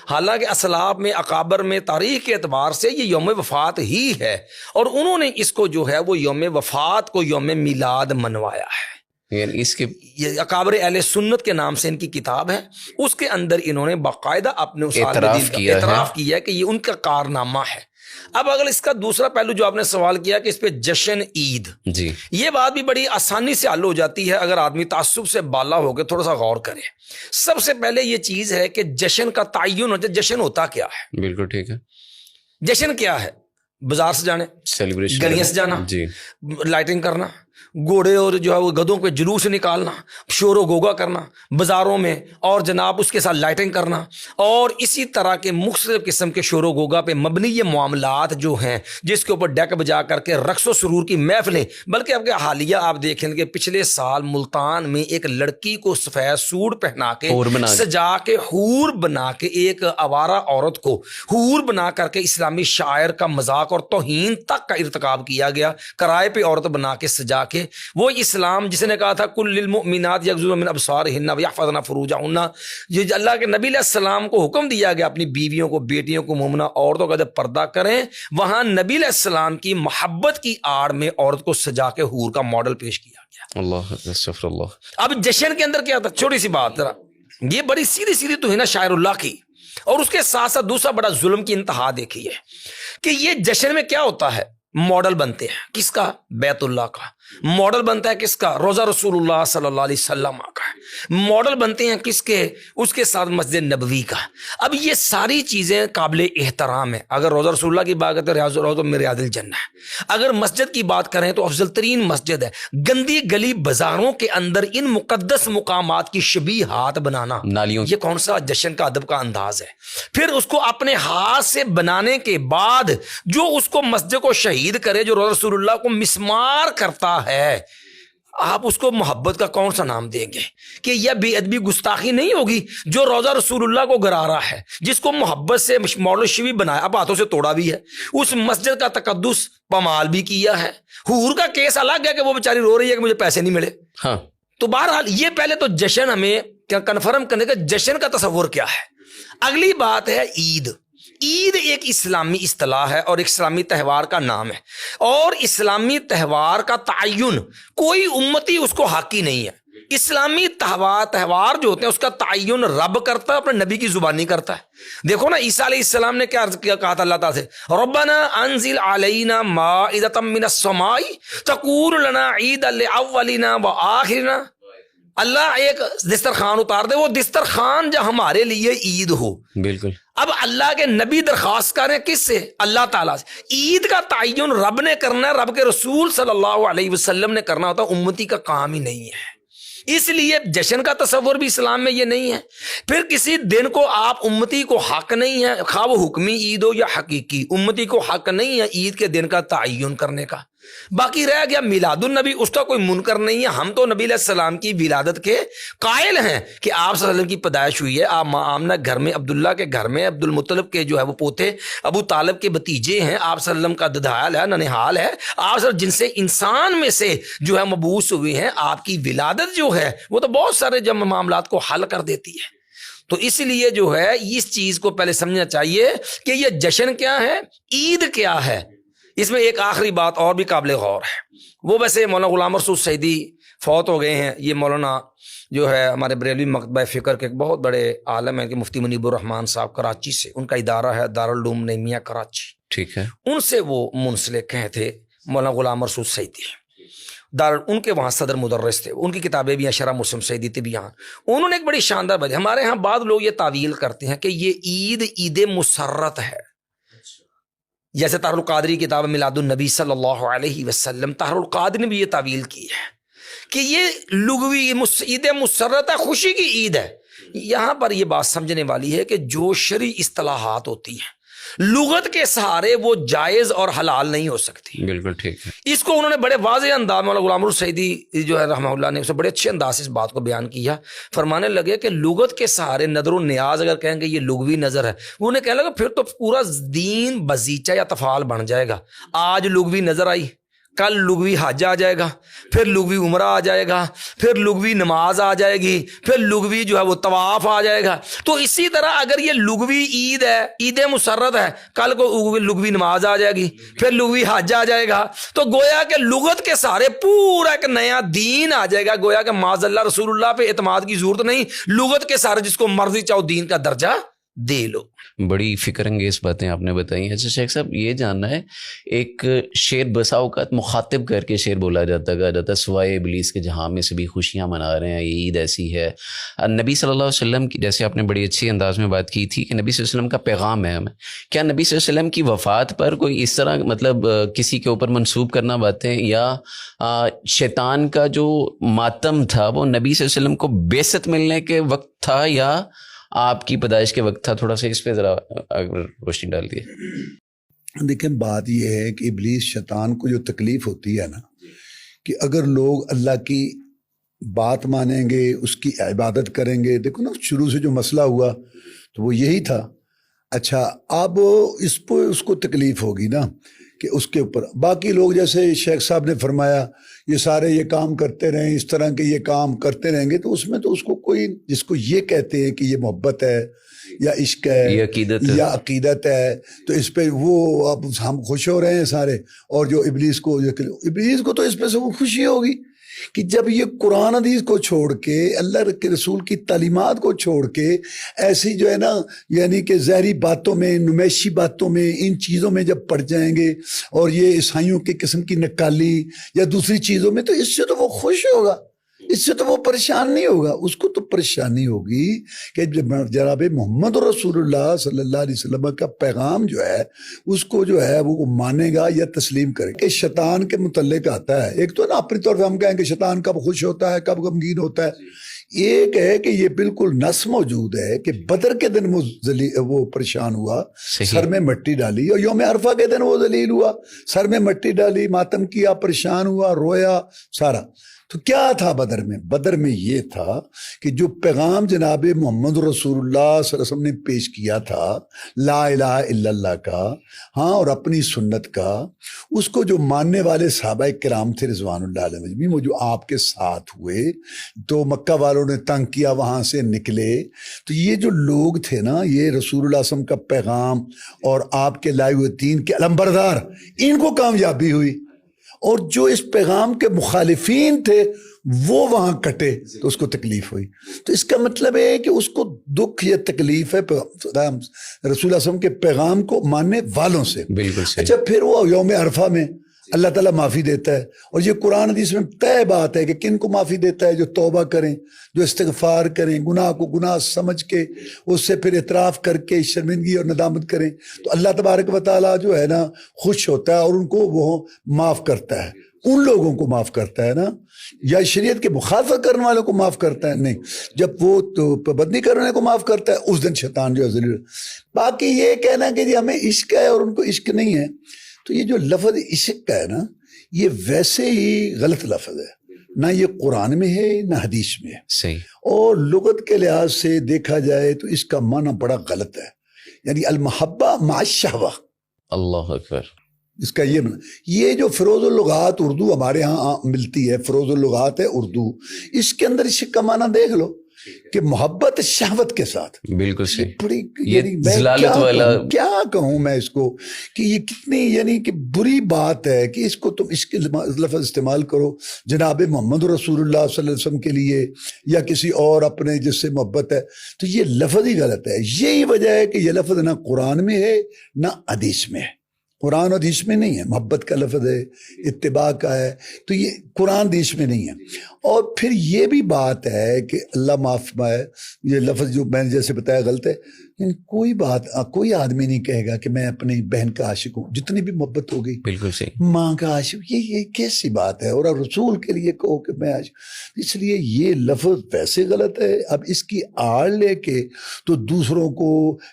حالانکہ اسلاف میں اکابر میں تاریخ کے اعتبار سے یہ یوم وفات ہی ہے, اور انہوں نے اس کو جو ہے وہ یوم وفات کو یوم میلاد منوایا ہے. یعنی اس کے یہ اکابر اہل سنت کے نام سے ان کی کتاب ہے, اس کے اندر انہوں نے باقاعدہ اپنے اعتراف کیا کہ یہ ان کا کارنامہ ہے. اب اگر اس کا دوسرا پہلو جو آپ نے سوال کیا کہ اس پہ جشن عید, جی, یہ بات بھی بڑی آسانی سے حل ہو جاتی ہے اگر آدمی تعصب سے بالا ہو کے تھوڑا سا غور کرے. سب سے پہلے یہ چیز ہے کہ جشن کا تعین ہو جائے. جشن ہوتا کیا ہے؟ بالکل ٹھیک ہے. جشن کیا ہے؟ بازار سے جانے, سیلیبریشن, گلیاں سے جانا, جی, لائٹنگ کرنا, گھوڑے اور جو ہے وہ گدھوں پہ جلوس نکالنا, شور و گوگا کرنا بازاروں میں, اور جناب اس کے ساتھ لائٹنگ کرنا, اور اسی طرح کے مختلف قسم کے شور و گوگا پہ مبنی یہ معاملات جو ہیں, جس کے اوپر ڈیک بجا کر کے رقص و سرور کی محفلیں. بلکہ اب کے حالیہ آپ دیکھیں کہ پچھلے سال ملتان میں ایک لڑکی کو سفید سوٹ پہنا کے سجا کے حور بنا کے ایک آوارہ عورت کو حور بنا کر کے اسلامی شاعر کا مذاق اور توہین تک کا ارتکاب کیا گیا. کرائے پہ عورت بنا کے سجا کے وہ اسلام جس نے کہا تھا کل للمؤمنات یغضضن من ابصارهن ويحفظن فروجهن, یہ اللہ کے نبی علیہ السلام کو حکم دیا گیا اپنی بیویوں کو, بیٹیوں کو, مومنہ عورتوں کا جب پردہ کریں, وہاں نبی علیہ السلام کی محبت کی آڑ میں عورت کو سجا کے حور کا ماڈل پیش کیا گیا. اللہ استغفر اللہ. اب جشن کے اندر کیا تھا؟ چھوٹی سی بات ذرا, یہ بڑی سیدھی سیدھی تو ہے نا شاعر اللہ کی, اور اس کے ساتھ ساتھ دوسرا بڑا ظلم کی انتہا دیکھی ہے کہ یہ جشن میں کیا ہوتا ہے, ماڈل بنتے ہیں کس کا؟ بیت اللہ کا. ماڈل بنتا ہے کس کا؟ روزہ رسول اللہ صلی اللہ علیہ وسلم کا. ماڈل بنتے ہیں کس کے؟ اس کے ساتھ مسجد نبوی کا. اب یہ ساری چیزیں قابل احترام ہیں. اگر روزہ رسول اللہ کی بات کریں تو روزہ میں ریاض الجنہ ہے. اگر مسجد کی بات کریں تو افضل ترین مسجد ہے. گندی گلی بازاروں کے اندر ان مقدس مقامات کی شبیہات بنانا, نالیوں, یہ کون سا جشن کا ادب کا انداز ہے؟ پھر اس کو اپنے ہاتھ سے بنانے کے بعد جو اس کو مسجد کو شہید کرے, جو روزہ رسول اللہ کو مسمار کرتا ہے, آپ اس کو محبت کا کون سا نام دیں گے؟ کہ یہ بے ادبی گستاخی نہیں ہوگی؟ جو روزہ رسول اللہ کو گرا رہا ہے, جس کو محبت سے ماڈل شبی بنایا, اب ہاتھوں سے توڑا بھی ہے, اس مسجد کا تقدس پامال بھی کیا ہے. حور کا کیس الگ ہے کہ وہ بیچاری رو رہی ہے کہ مجھے پیسے نہیں ملے. ہاں, تو بہرحال یہ پہلے تو جشن ہمیں کنفرم کرنے کا جشن کا تصور کیا ہے. اگلی بات ہے عید. عید ایک اسلامی اصطلاح ہے اور ایک اسلامی تہوار کا نام ہے, اور اسلامی تہوار کا تعین کوئی امتی اس کو حاکی نہیں ہے. اسلامی تہوار جو ہوتے ہیں اس کا تعین رب کرتا ہے, اپنے نبی کی زبانی کرتا ہے. دیکھو نا عیسیٰ علیہ السلام نے کیا کہا تھا اللہ تعالیٰ سے, ربنا انزل علینا مائدۃ من السماء تکون لنا عیدا لاولنا وآخرنا. اللہ ایک دسترخوان اتار دے, وہ دسترخوان جو ہمارے لیے عید ہو. بالکل. اب اللہ کے نبی درخواست کریں کس سے؟ اللہ تعالیٰ سے. عید کا تعین رب نے کرنا ہے, رب کے رسول صلی اللہ علیہ وسلم نے کرنا ہوتا, امتی کا کام ہی نہیں ہے. اس لیے جشن کا تصور بھی اسلام میں یہ نہیں ہے. پھر کسی دن کو آپ امتی کو حق نہیں ہے, خواہ وہ حکمی عید ہو یا حقیقی, امتی کو حق نہیں ہے عید کے دن کا تعین کرنے کا. باقی رہ گیا میلاد النبی, اس کا کوئی منکر نہیں ہے. ہم تو نبی علیہ السلام کی ولادت کے قائل ہیں کہ آپ صلی اللہ علیہ وسلم کی پیدائش ہوئی ہے. آپ ماں آمنہ گھر میں, عبداللہ کے گھر میں, عبد المطلب کے جو ہے وہ پوتے, ابو طالب کے بھتیجے ہیں. آپ صلی اللہ علیہ وسلم کا ددھال ہے, ننہال ہے. آپ صلی جن سے انسان میں سے جو ہے مبعوث ہوئے ہیں, آپ کی ولادت جو ہے وہ تو بہت سارے جب معاملات کو حل کر دیتی ہے. تو اس لیے جو ہے اس چیز کو پہلے سمجھنا چاہیے کہ یہ جشن کیا ہے, عید کیا ہے. اس میں ایک آخری بات اور بھی قابل غور ہے, وہ ویسے مولانا غلام مرشد سعیدی فوت ہو گئے ہیں. یہ مولانا جو ہے ہمارے بریلوی مکتبہ فکر کے ایک بہت بڑے عالم ہیں کہ مفتی منیب الرحمان صاحب کراچی سے, ان کا ادارہ ہے دارالعلوم نعیمیہ کراچی. ٹھیک ہے. ان سے وہ منسلک ہیں تھے مولانا غلام مرشد سعیدی. ان کے وہاں صدر مدرس تھے، ان کی کتابیں بھی ہیں، شرح مسلم سعیدی طبیان، انہوں نے ایک بڑی شاندار بات، ہمارے ہاں بعض لوگ یہ تعویل کرتے ہیں کہ یہ عید مسرت ہے، جیسے طاہر القادری کی کتاب میلاد النبی صلی اللہ علیہ وسلم، طاہر القادری نے بھی یہ تعویل کی ہے کہ یہ لغوی عید مسرت ہے، خوشی کی عید ہے۔ یہاں پر یہ بات سمجھنے والی ہے کہ جو شرعی اصطلاحات ہوتی ہیں لغت کے سہارے وہ جائز اور حلال نہیں ہو سکتی۔ بالکل ٹھیک ہے۔ اس کو انہوں نے بڑے واضح انداز میں، مولانا غلام السعیدی جو ہے رحمہ اللہ نے اسے بڑے اچھے انداز سے اس بات کو بیان کیا، فرمانے لگے کہ لغت کے سہارے نظر و نیاز اگر کہیں گے یہ لغوی نظر ہے، وہ انہیں کہنے لگا پھر تو پورا دین بزیچہ یا تفعال بن جائے گا۔ آج لغوی نظر آئی، کل لغوی حج آ جائے گا، پھر لغوی عمرہ آ جائے گا، پھر لغوی نماز آ جائے گی، پھر لغوی جو ہے وہ طواف آ جائے گا۔ تو اسی طرح اگر یہ لغوی عید ہے، عید مسرت ہے، کل کو لغوی نماز آ جائے گی، پھر لغوی حج آ جائے گا، تو گویا کہ لغت کے سارے پورا ایک نیا دین آ جائے گا۔ گویا کہ معاذ اللہ رسول اللہ پہ اعتماد کی ضرورت نہیں، لغت کے سارے جس کو مرضی چاہو دین کا درجہ دے لو۔ بڑی فکر انگیز باتیں آپ نے بتائی ہیں۔ اچھا شیخ صاحب، یہ جاننا ہے، ایک شعر بسا اوقات مخاطب کر کے شعر بولا جاتا ہے، کہا جاتا ہے سوائے ابلیس کے جہاں میں سبھی خوشیاں منا رہے ہیں، یہ عید ایسی ہے۔ نبی صلی اللہ علیہ وسلم کی، جیسے آپ نے بڑی اچھی انداز میں بات کی تھی کہ نبی صلی اللہ علیہ وسلم کا پیغام ہے ہمیں، کیا نبی صلی اللہ علیہ وسلم کی وفات پر کوئی اس طرح مطلب کسی کے اوپر منسوب کرنا باتیں، یا شیطان کا جو ماتم تھا وہ نبی صلی اللہ علیہ وسلم کو بعثت ملنے کے وقت تھا یا آپ کی پیدائش کے وقت تھا؟ تھوڑا سا اس پہ ذرا اگر روشنی ڈال دیے۔ دیکھیں بات یہ ہے کہ ابلیس شیطان کو جو تکلیف ہوتی ہے نا، کہ اگر لوگ اللہ کی بات مانیں گے، اس کی عبادت کریں گے، دیکھو نا شروع سے جو مسئلہ ہوا تو وہ یہی تھا۔ اچھا اب اس کو تکلیف ہوگی نا کہ اس کے اوپر باقی لوگ، جیسے شیخ صاحب نے فرمایا یہ سارے یہ کام کرتے رہیں، اس طرح کے یہ کام کرتے رہیں گے، تو اس میں تو اس کو کوئی، جس کو یہ کہتے ہیں کہ یہ محبت ہے یا عشق ہے یا عقیدت ہے، تو اس پہ وہ اب ہم خوش ہو رہے ہیں سارے، اور جو ابلیس کو تو اس پہ سے وہ خوشی ہوگی کہ جب یہ قرآن حدیث کو چھوڑ کے، اللہ کے رسول کی تعلیمات کو چھوڑ کے، ایسی جو ہے نا یعنی کہ زہری باتوں میں، نمائشی باتوں میں، ان چیزوں میں جب پڑ جائیں گے، اور یہ عیسائیوں کی قسم کی نکالی یا دوسری چیزوں میں، تو اس سے تو وہ خوش ہوگا، اس سے تو وہ پریشان نہیں ہوگا۔ اس کو تو پریشانی ہوگی کہ جناب محمد رسول اللہ صلی اللہ علیہ وسلم کا پیغام جو ہے اس کو جو ہے وہ مانے گا یا تسلیم کرے گا۔ کہ شیطان کے متعلق آتا ہے، ایک تو نا اپنی طور پہ ہم کہیں کہ شیطان کب خوش ہوتا ہے، کب غمگین ہوتا ہے، ایک ہے کہ یہ بالکل نص موجود ہے کہ بدر کے دن وہ پریشان ہوا، سر میں مٹی ڈالی، اور یوم عرفہ کے دن وہ ذلیل ہوا، سر میں مٹی ڈالی، ماتم کیا، پریشان ہوا، رویا سارا۔ تو کیا تھا بدر میں؟ بدر میں یہ تھا کہ جو پیغام جناب محمد رسول اللہ صلی اللہ علیہ وسلم نے پیش کیا تھا لا الہ الا اللہ کا، ہاں، اور اپنی سنت کا، اس کو جو ماننے والے صحابہ کرام تھے رضوان اللہ علیہم اجمعین، وہ جو آپ کے ساتھ ہوئے، تو مکہ والوں نے تنگ کیا، وہاں سے نکلے، تو یہ جو لوگ تھے نا، یہ رسول اللہ صلی اللہ علیہ وسلم کا پیغام اور آپ کے لائے ہوئے دین کے علمبردار، ان کو کامیابی ہوئی، اور جو اس پیغام کے مخالفین تھے وہ وہاں کٹے تو اس کو تکلیف ہوئی۔ تو اس کا مطلب ہے کہ اس کو دکھ یا تکلیف ہے رسول اللہ صلی اللہ علیہ وسلم کے پیغام کو ماننے والوں سے۔ بالکل صحیح۔ اچھا پھر وہ یوم عرفہ میں اللہ تعالیٰ معافی دیتا ہے، اور یہ قرآن حدیث میں طے بات ہے کہ کن کو معافی دیتا ہے؟ جو توبہ کریں، جو استغفار کریں، گناہ کو گناہ سمجھ کے اس سے پھر اعتراف کر کے شرمندگی اور ندامت کریں، تو اللہ تبارک و تعالیٰ جو ہے نا خوش ہوتا ہے اور ان کو وہ معاف کرتا ہے، ان لوگوں کو معاف کرتا ہے نا، یا شریعت کے مخالفت کرنے والوں کو معاف کرتا ہے نہیں، جب وہ تو پابندی کرنے کو معاف کرتا ہے اس دن شیطان جو ہے ذلیل۔ باقی یہ کہنا کہ جی ہمیں عشق ہے اور ان کو عشق نہیں ہے، تو یہ جو لفظ عشق کا ہے نا، یہ ویسے ہی غلط لفظ ہے، نہ یہ قرآن میں ہے نہ حدیث میں ہے، صحیح، اور لغت کے لحاظ سے دیکھا جائے تو اس کا معنی بڑا غلط ہے، یعنی المحبہ مع الشہوہ۔ اللہ اکبر۔ اس کا یہ جو فروز اللغات اردو ہمارے ہاں ملتی ہے، فروز اللغات ہے اردو، اس کے اندر عشق کا معنی دیکھ لو کہ محبت شہوت کے ساتھ۔ بالکل صحیح۔ بڑی کیا کہوں میں اس کو کہ یہ کتنی یعنی کہ بری بات ہے کہ اس کو تم اس کے لفظ استعمال کرو جناب محمد رسول اللہ صلی اللہ علیہ وسلم کے لیے یا کسی اور اپنے جس سے محبت ہے، تو یہ لفظ ہی غلط ہے۔ یہی وجہ ہے کہ یہ لفظ نہ قرآن میں ہے نہ حدیث میں ہے، قرآن و حدیث میں نہیں ہے. محبت کا لفظ ہے, اتباع کا ہے, تو یہ قرآن حدیث میں نہیں ہے. اور پھر یہ بھی بات ہے کہ اللہ معاف فرمائے, یہ لفظ جو میں نے جیسے بتایا غلط ہے, کوئی آدمی نہیں کہے گا کہ میں اپنی بہن کا عاشق ہوں, جتنی بھی محبت ہو گئی. بالکل صحیح. ماں کا عاشق, یہ کیسی بات ہے؟ اور رسول کے لیے کہو کہ میں عاشق. اس لیے یہ لفظ ویسے غلط ہے. اب اس کی آڑ لے کے تو دوسروں کو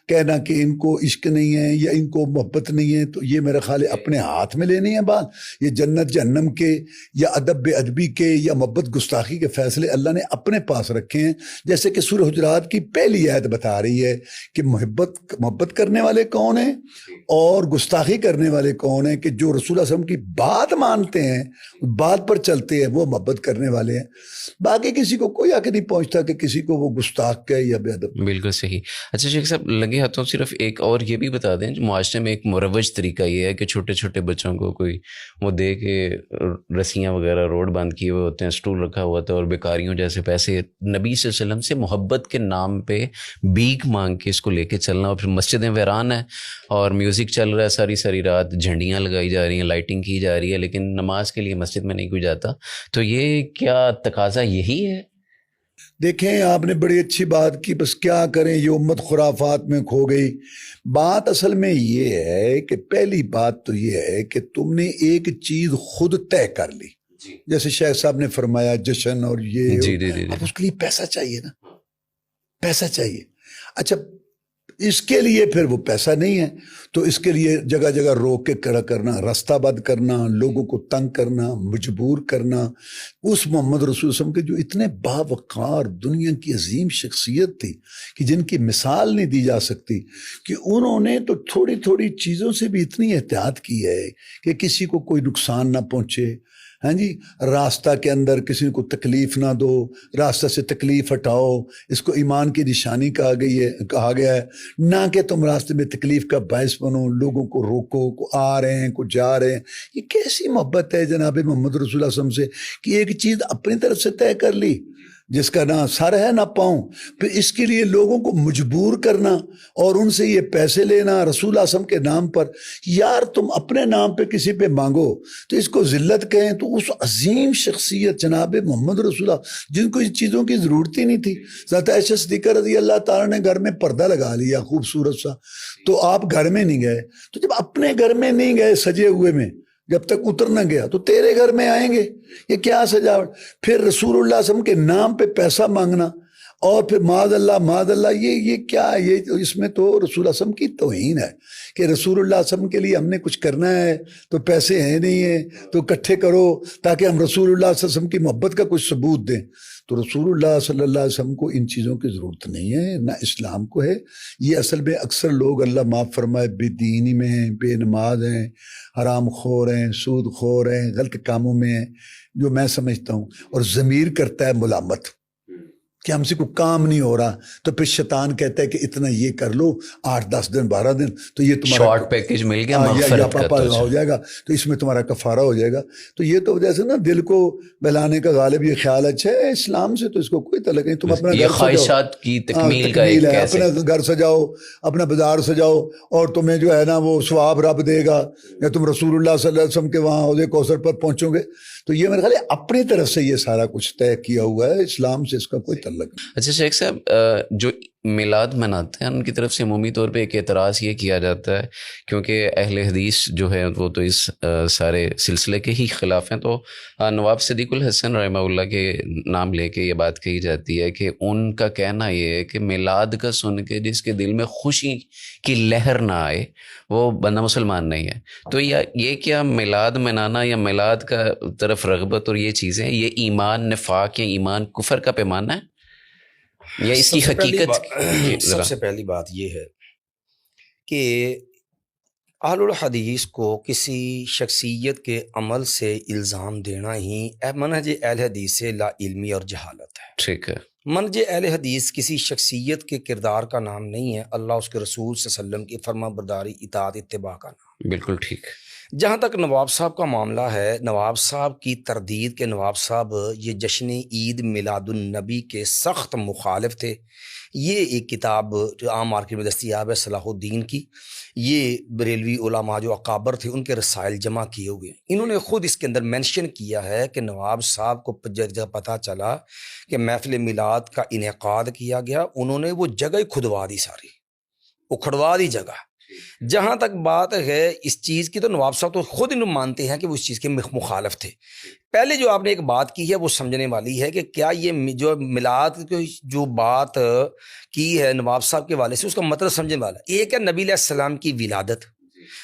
کہنا کہ ان کو عشق نہیں ہے یا ان کو محبت نہیں ہے, تو یہ میرا خیال ہے اپنے ہاتھ میں لینی ہے بات. یہ جنت جہنم کے یا ادب ادبی کے یا محبت گستاخی کے فیصلے اللہ نے اپنے پاس رکھے ہیں. جیسے کہ سورہ حجرات کی پہلی آیت بتا رہی ہے کہ محبت کرنے والے کون ہیں اور گستاخی کرنے والے کون ہیں, کہ جو رسول اللہ صلی اللہ علیہ وسلم کی بات مانتے ہیں, بات پر چلتے ہیں, وہ محبت کرنے والے ہیں. باقی کسی کو کوئی آکے نہیں پہنچتا کہ کسی کو وہ گستاخ کہے یا بے ادب. بالکل صحیح. اچھا شیخ صاحب, لگے ہاتھوں صرف ایک اور یہ بھی بتا دیں, معاشرے میں ایک مروج طریقہ یہ ہے کہ چھوٹے چھوٹے بچوں کو کوئی وہ دے کے رسیاں وغیرہ روڈ بند کیے ہوئے ہوتے ہیں, اسٹول رکھا ہوا ہوتا ہے, اور بیکاریوں جیسے پیسے نبی صلی اللہ علیہ وسلم سے محبت کے نام پہ بھیک مانگ کے اس کو لے کے چلنا, اور پھر مسجدیں ویران ہیں اور میوزک چل رہا ہے ساری رات, جھنڈیاں لگائی جا رہی ہیں, لائٹنگ کی جا رہی ہے, لیکن نماز کے لیے مسجد میں نہیں کوئی جاتا. تو یہ کیا تقاضا یہی ہے؟ دیکھیں, آپ نے بڑی اچھی بات کی, بس کیا کریں, یہ امت خرافات میں کھو گئی. بات اصل میں یہ ہے کہ پہلی بات تو یہ ہے کہ تم نے ایک چیز خود طے کر لی. جیسے شیخ صاحب نے فرمایا جشن اور یہ, جی. اب اس کے لیے پیسہ چاہیے نا, پیسہ چاہیے. اچھا, اس کے لیے پھر وہ پیسہ نہیں ہے تو اس کے لیے جگہ جگہ روک کے کھڑا کرنا, راستہ بند کرنا, لوگوں کو تنگ کرنا, مجبور کرنا. اس محمد رسول صلی اللہ علیہ وسلم کے جو اتنے باوقار دنیا کی عظیم شخصیت تھی کہ جن کی مثال نہیں دی جا سکتی, کہ انہوں نے تو تھوڑی تھوڑی چیزوں سے بھی اتنی احتیاط کی ہے کہ کسی کو کوئی نقصان نہ پہنچے. ہاں جی, راستہ کے اندر کسی کو تکلیف نہ دو, راستہ سے تکلیف ہٹاؤ. اس کو ایمان کی نشانی کہا گیا ہے, نہ کہ تم راستے میں تکلیف کا باعث بنو, لوگوں کو روکو, کو آ رہے ہیں کو جا رہے ہیں. یہ کیسی محبت ہے جناب محمد رسول اللہ صلی اللہ علیہ وسلم سے کہ ایک چیز اپنی طرف سے طے کر لی جس کا نہ سر ہے نہ پاؤں, پھر اس کے لیے لوگوں کو مجبور کرنا اور ان سے یہ پیسے لینا رسول اللہ صلی اللہ علیہ وسلم کے نام پر. یار تم اپنے نام پہ کسی پہ مانگو تو اس کو ذلت کہیں, تو اس عظیم شخصیت جناب محمد رسول اللہ جن کو اس چیزوں کی ضرورت ہی نہیں تھی. حضرت عائشہ صدیقہ رضی اللہ تعالیٰ نے گھر میں پردہ لگا لیا خوبصورت سا, تو آپ گھر میں نہیں گئے. تو جب اپنے گھر میں نہیں گئے سجے ہوئے میں, جب تک اتر نہ گیا, تو تیرے گھر میں آئیں گے, یہ کیا سجاوٹ. پھر رسول اللہ صلی اللہ علیہ وسلم کے نام پہ پیسہ مانگنا, اور پھر معاذ اللہ یہ کیا ہے؟ یہ اس میں تو رسول اللہ صلی اللہ علیہ وسلم کی توہین ہے کہ رسول اللہ صلی اللہ علیہ وسلم کے لیے ہم نے کچھ کرنا ہے تو پیسے ہیں نہیں ہیں تو اکٹھے کرو تاکہ ہم رسول اللہ صلی اللہ علیہ وسلم کی محبت کا کچھ ثبوت دیں. تو رسول اللہ صلی اللہ علیہ وسلم کو ان چیزوں کی ضرورت نہیں ہے, نہ اسلام کو ہے. یہ اصل میں اکثر لوگ اللہ معاف فرمائے بے دینی میں ہیں, بے نماز ہیں, حرام خور ہیں, سود خور ہیں, غلط کاموں میں ہیں, جو میں سمجھتا ہوں. اور ضمیر کرتا ہے ملامت کہ ہم سے کوئی کام نہیں ہو رہا, تو پھر شیطان کہتا ہے کہ اتنا یہ کر لو 8-10 دن 12 دن, تو یہ تمہارا شارٹ پیکج مل گیا, مغفرت کا ہو جائے گا, تو اس میں تمہارا کفارہ ہو جائے گا. تو یہ تو جیسے نا دل کو بہلانے کا غالب یہ خیال اچھا ہے, اسلام سے تو اس کو کوئی تعلق نہیں. تم اپنا یہ خواہشات کی تکمیل کا ایک کیسے, اپنا گھر سجاؤ, اپنا بازار سجاؤ, اور تمہیں جو ہے نا وہ ثواب رب دے گا, یا تم رسول اللہ صلی اللہ علیہ وسلم کے وہاں حوض کوثر پر پہنچو گے. تو یہ میرے خیال ہے اپنی طرف سے یہ سارا کچھ طے کیا ہوا ہے, اسلام سے اس کا کوئی تعلق نہیں. اچھا شیخ صاحب, جو میلاد مناتے ہیں ان کی طرف سے عمومی طور پہ ایک اعتراض یہ کیا جاتا ہے, کیونکہ اہل حدیث جو ہے وہ تو اس سارے سلسلے کے ہی خلاف ہیں, تو نواب صدیق الحسن رحمہ اللہ کے نام لے کے یہ بات کہی جاتی ہے کہ ان کا کہنا یہ ہے کہ میلاد کا سن کے جس کے دل میں خوشی کی لہر نہ آئے وہ بندہ مسلمان نہیں ہے. تو یہ کیا میلاد منانا یا میلاد کا طرف رغبت اور یہ چیزیں, یہ ایمان نفاق یا ایمان کفر کا پیمانہ ہے یا اس کی حقیقت؟ سب سے پہلی بات یہ ہے کہ اہل الحدیث کو کسی شخصیت کے عمل سے الزام دینا ہی منہج اہل حدیث سے لا علمی اور جہالت ہے. ٹھیک ہے. منہج اہل حدیث کسی شخصیت کے کردار کا نام نہیں ہے, اللہ اس کے رسول صلی اللہ علیہ وسلم کی فرما برداری اطاعت اتباع کا نام. بالکل ٹھیک. جہاں تک نواب صاحب کا معاملہ ہے، نواب صاحب کی تردید کے نواب صاحب یہ جشن عید میلاد النبی کے سخت مخالف تھے۔ یہ ایک کتاب جو عام مارکیٹ میں دستیاب ہے صلاح الدین کی، یہ بریلوی علماء جو اکابر تھے ان کے رسائل جمع کیے ہوئے ہیں۔ انہوں نے خود اس کے اندر مینشن کیا ہے کہ نواب صاحب کو جب پتہ چلا کہ محفل میلاد کا انعقاد کیا گیا، انہوں نے وہ جگہ ہی کھدوا دی، ساری اکھڑوا دی جگہ۔ جہاں تک بات ہے اس چیز کی، تو نواب صاحب تو خود انہوں مانتے ہیں کہ وہ اس چیز کے مخالف تھے۔ پہلے جو آپ نے ایک بات کی ہے وہ سمجھنے والی ہے کہ کیا یہ جو میلاد کی جو بات کی ہے نواب صاحب کے والے سے، اس کا مطلب سمجھنے والا ایک ہے نبی علیہ السلام کی ولادت۔